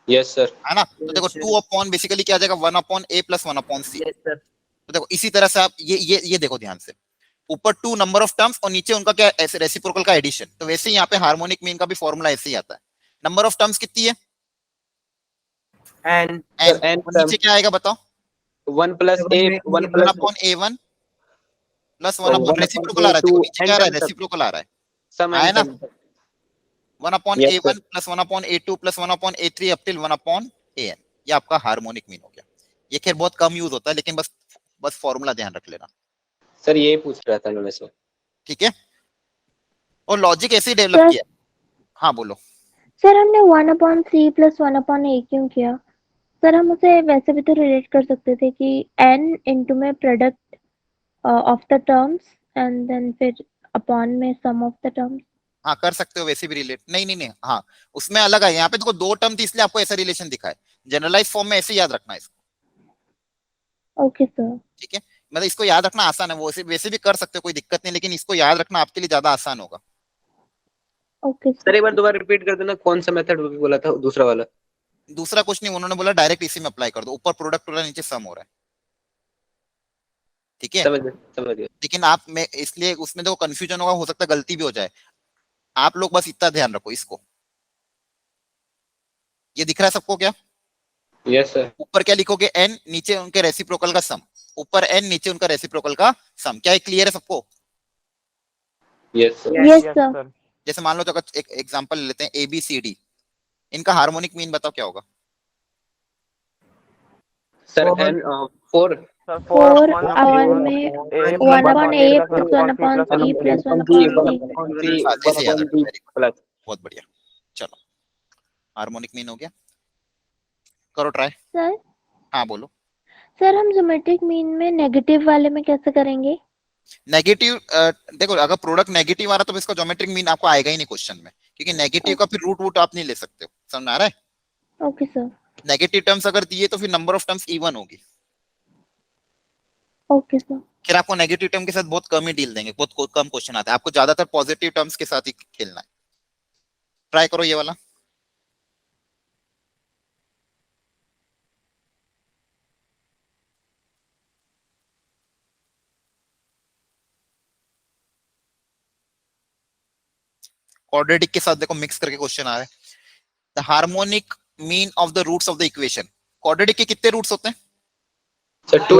यस सर। है ना? तो देखो 2 अपॉन बेसिकली क्या आ जाएगा? 1/A plus 1/C। तो देखो इसी तरह से आप ये देखो ध्यान से, ऊपर 2 नंबर ऑफ टर्म्स और नीचे उनका क्या? ऐसे रेसिप्रोकल का एडिशन। तो वैसे ही यहाँ पे हार्मोनिक मीन का भी फॉर्मूला ऐसे ही आता है। नंबर ऑफ टर्म्स कितनी है? N n। और नीचे क्या आएगा बताओ? 1 plus a 1 plus 1/A1 plus 1/, reciprocal आ रहा है, देखो नीचे क्या आ रहा है? रेसिप्रोकल आ रहा है, सम है ना? N. 1/A1 plus 1/A2 plus 1/A3 up till 1/AN। ये आपका हार्मोनिक मीन हो गया। ये खैर बहुत कम यूज होता है, लेकिन बस फॉर्मूला ध्यान रख लेना, सर यही पूछ रहा था मैं से। ठीक है? और लॉजिक ऐसे ही डेवलप Sir. किया। हाँ बोलो। सर हमने 1/C प्लस 1/A क्यों किया? सर हम उसे वैसे भी तो रिलेट कर सकते थे कि n इंटू में product of the terms and then फिर अपॉन में सम ऑफ द टर्म्स। हाँ कर सकते हो वैसे भी रिलेट, नहीं, हाँ उसमें अलग है। यहाँ पे देखो 2 टर्म थी इसलिए आपको ऐसा रिलेशन दिखा है। जनरलाइज फॉर्म में ऐसे याद रखना है इसको, ओके सर। ठीक है? मतलब इसको याद रखना आसान है, वो वैसे भी कर सकते हो, कोई दिक्कत नहीं, लेकिन इसको याद रखना आपके लिए ज्यादा आसान होगा। ओके सर एक बार दोबारा रिपीट कर देना, कौन सा मेथड बोला था दूसरा वाला? दूसरा कुछ नहीं, उन्होंने बोला डायरेक्ट इसी में अप्लाई कर दो, ऊपर प्रोडक्ट हो रहा है नीचे सम हो रहा है, ठीक है? समझ गया। लेकिन आप में इसलिए उसमें देखो कंफ्यूजन होगा, हो सकता है गलती भी हो जाए। आप लोग बस इतना ध्यान रखो इसको। ये दिख रहा है सबको क्या? Yes sir. ऊपर क्या लिखोगे? n, नीचे उनके रेसिप्रोकल का सम, ऊपर n नीचे उनका रेसिप्रोकल का सम। क्या ये क्लियर है सबको? Yes sir. Yes sir. जैसे मान लो तो अगर एक एग्जांपल लेते हैं ABCD, इनका हार्मोनिक मीन बताओ क्या होगा? Sir Four. n 4 सर 4 4 1 में 1 upon a plus 1 upon c plus 1 upon d। साथ से याद रखो, very good, प्लस बहुत बढ़िया। चलो हार्मोनिक मीन हो गया, करो ट्राई। सर हाँ बोलो। सर हम ज्योमेट्रिक मीन में नेगेटिव वाले में कैसे करेंगे? नेगेटिव देखो, अगर प्रोडक्ट नेगेटिव आ रहा तो इसका ज्योमेट्रिक मीन आपको आएगा ही नहीं क्वेश्चन में, क्योंकि नेगेटिव का फिर रूट वूट आप नहीं ले सकते हो। समझ में आ रहा है? Okay sir. नेगेटिव टर्म्स अगर दिए तो फिर नंबर ऑफ टर्म्स इवन होगी। Okay sir. फिर आपको नेगेटिव टर्म के साथ बहुत कम ही डील देंगे, बहुत कम क्वेश्चन आता है, आपको ज्यादातर पॉजिटिव टर्म्स के साथ ही खेलना है। ट्राई करो ये वाला। क्वाड्रेटिक के साथ देखो मिक्स करके क्वेश्चन आ रहा है। The harmonic mean of the roots of the equation. Quadratic के कितने रूट्स होते हैं? Sir 2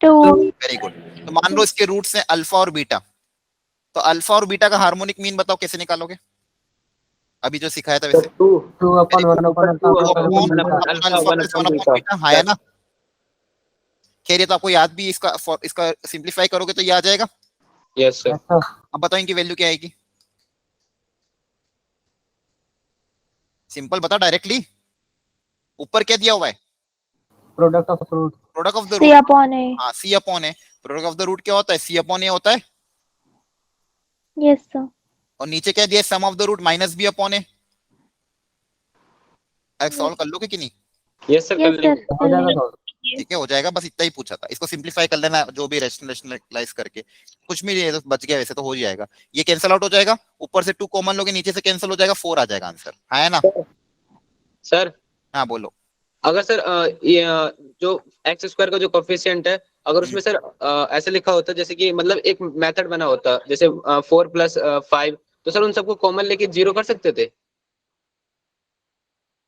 2 very good. तो मान लो इसके रूट्स हैं अल्फा और बीटा, तो अल्फा और बीटा का हार्मोनिक मीन बताओ कैसे निकालोगे? अभी जो सिखाया था वैसे। 2 upon 1 upon अल्फा हाँ है ना? कह रही तो आपको याद भी, इसका सिंप्लीफाई करोगे तो ये आ जाएगा। यस सर अब बताओ इनकी वैल्यू क्या आएगी? सिंपल बता डायरेक्टली। ऊपर क्या दिया हुआ है? product of root. Product of the c root. upon a। हाँ सी अपॉन है। प्रोडक्ट ऑफ द रूट क्या होता है? सी अपॉन ए होता है। Yes sir. और नीचे क्या दिया? Sum of the root minus B upon A. Solve कर लोगे कि नहीं? Yes sir yes sir. हो जाएगा solve. ठीक है, हो जाएगा। बस इतना ही पूछा था, इसको सिंप्लीफाई कर लेना जो भी रैशनलाइज करके, कुछ भी नहीं है तो बच गया, वैसे तो हो जाएगा। ये कैंसिल आउट हो जाएगा, ऊपर से 2 कॉमन लोगे, नीचे से कैंसिल हो जाएगा, 4 आ जाएगा आंसर। है ना? सर हाँ बोलो। अगर सर ये जो एक्स स्क्वायर का जो कोफिशिएंट है, अगर उसमें सर ऐसे लिखा होता जैसे कि मतलब एक मेथड बना होता जैसे 4 + 5, तो सर उन सबको कॉमन लेके 0 कर सकते थे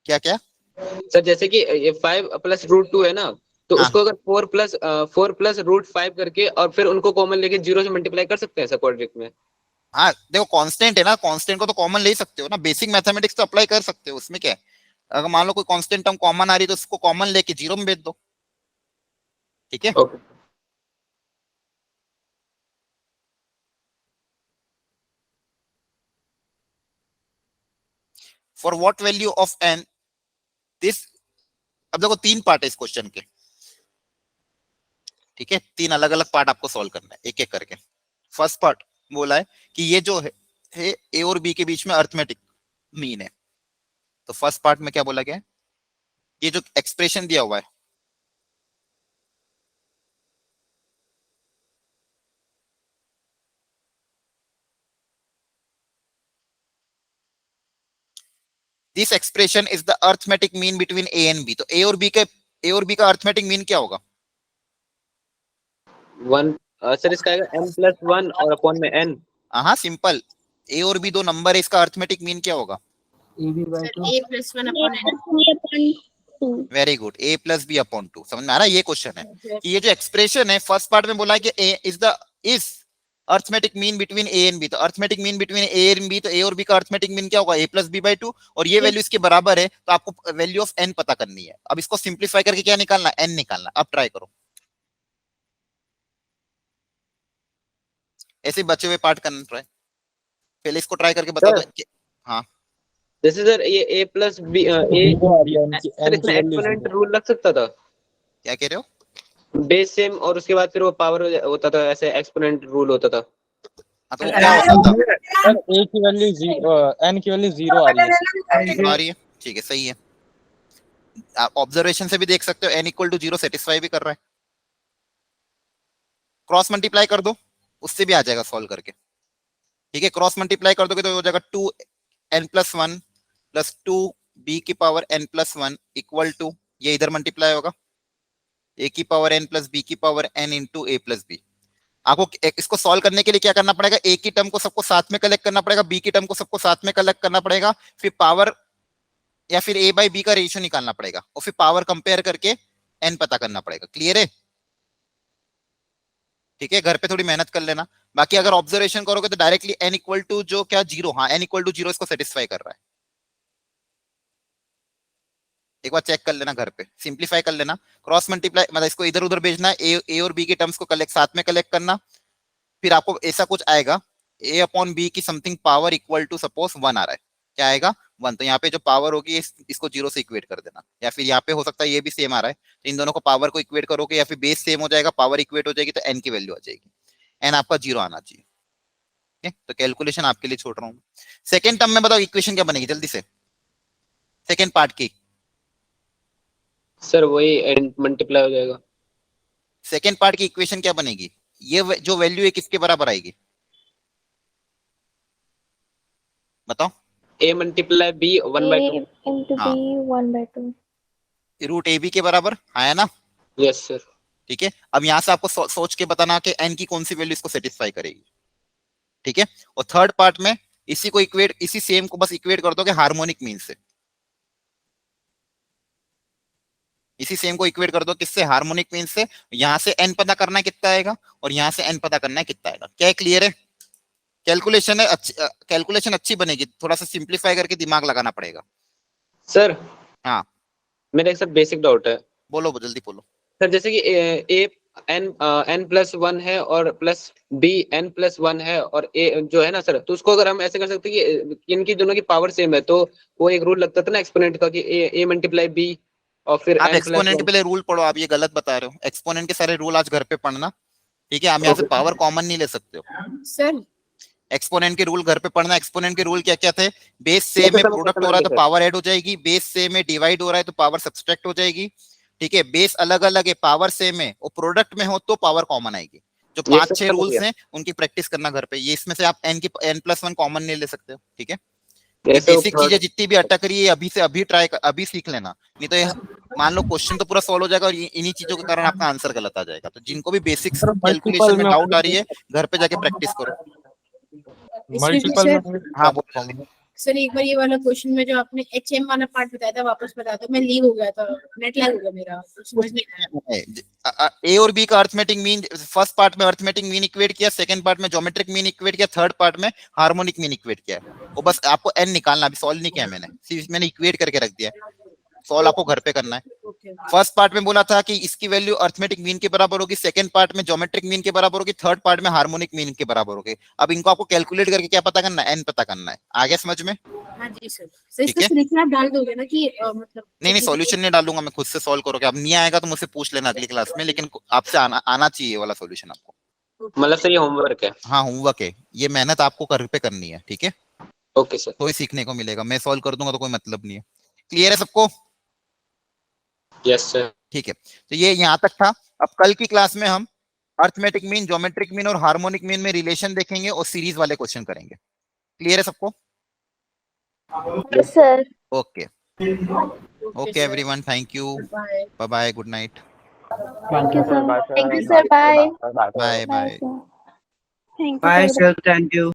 क्या क्या? सर? जैसे कि ये 5 + √2 है ना, तो हाँ। उसको अगर 4 + √5 करके और फिर उनको कॉमन लेके 0 से मल्टीप्लाई कर सकते हैं सर क्वाड्रेटिक में? हाँ देखो, कांस्टेंट है ना, कांस्टेंट को तो कॉमन ले ही सकते हो ना, बेसिक मैथमेटिक्स तो अप्लाई कर सकते हो, उसमें क्या है? अगर मान लो कोई कांस्टेंट टर्म कॉमन आ रही है तो उसको कॉमन लेके 0 में भेज दो। ठीक है? Okay for what value of n this. अब देखो 3 पार्ट है इस क्वेश्चन के। ठीक है, 3 अलग अलग पार्ट आपको सॉल्व करना है एक एक करके। फर्स्ट पार्ट बोला है कि ये जो है ए और बी के बीच में अर्थमेटिक मीन है। तो फर्स्ट पार्ट में क्या बोला गया है? ये जो एक्सप्रेशन दिया हुआ है, this expression is the arithmetic mean between A and B. तो ए और बी का अर्थमेटिक मीन क्या होगा? 1 सर इसका आएगा n+1 और अपॉन में n। हाँ सिंपल। ए और बी दो नंबर है, इसका अर्थमेटिक मीन क्या होगा? EB by 2. a plus 1 upon n। Very good, A plus B upon 2। समझ में आ रहा है? ये क्वेश्चन है कि ये जो एक्सप्रेशन है फर्स्ट पार्ट में बोला है कि A is arithmetic mean between A and B. तो arithmetic mean between A and B, तो ए और बी का अर्थमेटिक मीन क्या होगा? a + b/2। और ये वैल्यू इसके बराबर है, तो आपको वैल्यू ऑफ n पता करनी है। अब इसको सिंप्लीफाई करके क्या निकालना है? n निकालना। अब ट्राई करो, ऐसे बचे हुए पार्ट करना ट्राई। पहले इसको ट्राई करके बता दो। हाँ जैसे सर ये a + b सर इसमें एक्सपोनेंट रूल लग सकता था, क्या कह रहे हो? बेस सेम और उसके बाद फिर वो पावर होता था, ऐसे एक्सपोनेंट रूल होता था। हाँ, तो वो क्या होता था? सर a की वैल्यू 0 n की वैल्यू 0 आ रही है। आ रही है, ठीक है, सही है। आप ऑब्जर्वेशन से भी देख सकते हो n = 0 सेटिस्फाई भी कर रहा है। क्रॉस मल्टीप्लाई कर दो, उससे भी आ जाएगा सॉल्व करके। ठीक है, क्रॉस मल्टीप्लाई कर दोगे तो हो जाएगा 2n+1 + 2b⁴n+1 = ये इधर मल्टीप्लाई होगा a⁴n + b⁴n × a + b। आपको इसको सॉल्व करने के लिए क्या करना पड़ेगा? a की टर्म को सबको साथ में कलेक्ट करना पड़ेगा, b की टर्म को सबको साथ में कलेक्ट करना पड़ेगा, फिर पावर या फिर a/b का रेशियो निकालना पड़ेगा, और फिर पावर कंपेयर करके n पता करना पड़ेगा। क्लियर है? ठीक है, घर पे थोड़ी मेहनत कर लेना। बाकी अगर ऑब्जर्वेशन करोगे तो डायरेक्टली n = जो क्या 0, हाँ n = 0 इसको सेटिस्फाई कर रहा है। एक बार चेक कर लेना घर पे, सिंप्लीफाई कर लेना, क्रॉस मल्टीप्लाई मतलब इसको इधर उधर भेजना है, ए और बी के टर्म्स को साथ में कलेक्ट करना, फिर आपको ऐसा कुछ आएगा a अपॉन बी की something power equal to suppose 1 आ रहा है, क्या आएगा 1, तो यहाँ पे जो पावर होगी इसको 0 से इक्वेट कर देना, या फिर यहाँ पे हो सकता है ये भी सेम आ रहा है, तो इन दोनों को पावर को इक्वेट करोगे या फिर बेस सेम हो जाएगा, पावर इक्वेट हो जाएगी तो n की वैल्यू आ जाएगी, n आपका 0 आना चाहिए। तो कैलकुलेशन आपके लिए छोड़ रहा हूँ। सेकेंड टर्म में बताओ इक्वेशन क्या बनेगी जल्दी से, सेकेंड पार्ट की। सर वही मल्टीप्लाई हो जाएगा। सेकेंड पार्ट की इक्वेशन क्या बनेगी, ये जो वैल्यू है किसके बराबर आएगी बताओ। a multiply b 1/2। into हाँ। b 1/2। रूट ए बी के बराबर आया ना। Yes sir. ठीक है, अब यहां से आपको सोच के बताना कि n की कौन सी वैल्यू इसको सेटिस्फाई करेगी। ठीक है, और थर्ड पार्ट में इसी को इक्वेट, इसी सेम को बस इक्वेट कर दोगे हार्मोनिक मीन से, इसी सेम को इक्वेट कर दो किससे, हार्मोनिक मीन से। यहां से n पता करना है कितना आएगा और यहां से n पता करना है कितना आएगा। क्या क्लियर है? कैलकुलेशन है कैलकुलेशन अच्छी बनेगी, थोड़ा सा सिंप्लीफाई करके दिमाग लगाना पड़ेगा। सर हाँ मेरा एक सर बेसिक डाउट है। बोलो जल्दी बोलो। सर जैसे कि a n+1 है और प्लस b n+1 है और a जो है ना सर, तो उसको अगर हम ऐसे कर सकते हैं कि इनकी दोनों की पावर सेम है, तो वो एक रूल लगता था ना एक्सपोनेंट का कि a मल्टीप्लाई b और फिर आप n+1। एक्सपोनेंट के पहले रूल पढ़ो, आप ये गलत बता रहे हो, एक्सपोनेंट के सारे रूल आज घर पे पढ़ना। ठीक है, हम यहाँ से पावर कॉमन नहीं ले सकते हो। सर एक्सपोनेंट के रूल घर पे पढ़ना। एक्सपोनेंट के रूल क्या क्या थे, बेस सेम में प्रोडक्ट हो रहा है तो पावर ऐड हो जाएगी, बेस सेम में डिवाइड हो रहा है तो पावर सब्सट्रैक्ट हो जाएगी। ठीक है, बेस अलग अलग है, पावर सेम है और प्रोडक्ट में हो तो पावर कॉमन आएगी। जो 5-6 रूल्स हैं उनकी प्रैक्टिस करना घर पे। ये इसमें से आप n+1 कॉमन नहीं ले सकते हो। ठीक है, बेसिक चीजें जितनी भी अटक रही है अभी से अभी अभी सीख लेना, नहीं तो ये मान लो क्वेश्चन तो पूरा सॉल्व हो जाएगा और इन्हीं चीजों के कारण आपका आंसर गलत आ जाएगा। तो जिनको भी बेसिक कैलकुलेशन में डाउट आ रही है घर पे जाके प्रैक्टिस करो। मल्टीपल हाँ बोलो। सर एक बार ये वाला क्वेश्चन में जो आपने HM वाला पार्ट बताया था वापस बता दो, मैं लीव हो गया था, नेट लैग हो गया मेरा, समझ नहीं आया। ए और बी का अर्थमेटिक मीन, फर्स्ट पार्ट में अर्थमेटिक मीन इक्वेट किया, सेकंड पार्ट में ज्योमेट्रिक मीन इक्वेट किया, थर्ड पार्ट में हार्मोनिक मीन इक्वेट किया। वो बस आपको एन निकालना, अभी सॉल्व नहीं किया मैंने, सिर्फ मैंने इक्वेट करके रख दिया, सॉल्व आपको घर पे करना है। फर्स्ट पार्ट में बोला था कि इसकी वैल्यू अर्थमेटिक मीन के बराबर होगी, सेकंड पार्ट में ज्योमेट्रिक मीन के बराबर होगी, थर्ड पार्ट में हार्मोनिक मीन के बराबर होगी। अब इनको आपको कैलकुलेट करके क्या पता करना है, एन पता करना है। आ गया समझ में? हाँ जी सर। सर इसका सॉल्यूशन आप डाल दोगे ना कि मतलब नहीं सॉल्यूशन नहीं डालूंगा मैं, खुद से सॉल्व करोगे। अब नहीं आएगा तो मुझसे पूछ लेना अगली क्लास में, लेकिन आपसे आना चाहिए वाला सॉल्यूशन आपको। मतलब सर ये होमवर्क है? हाँ होमवर्क है, ये मेहनत आपको घर पे करनी है। ठीक है, ओके सर। तो ही सीखने को मिलेगा, मैं सॉल्व कर दूंगा तो कोई मतलब नहीं है। क्लियर है सबको? Yes sir. ठीक है, तो ये यहाँ तक था। अब कल की क्लास में हम अर्थमेटिक मीन, ज्योमेट्रिक मीन और हार्मोनिक मीन में रिलेशन देखेंगे और सीरीज वाले क्वेश्चन करेंगे। क्लियर है सबको? Sir okay okay everyone, thank you, bye bye, good night, thank you sir, bye bye bye. Thank you Bye, sir. Thank you.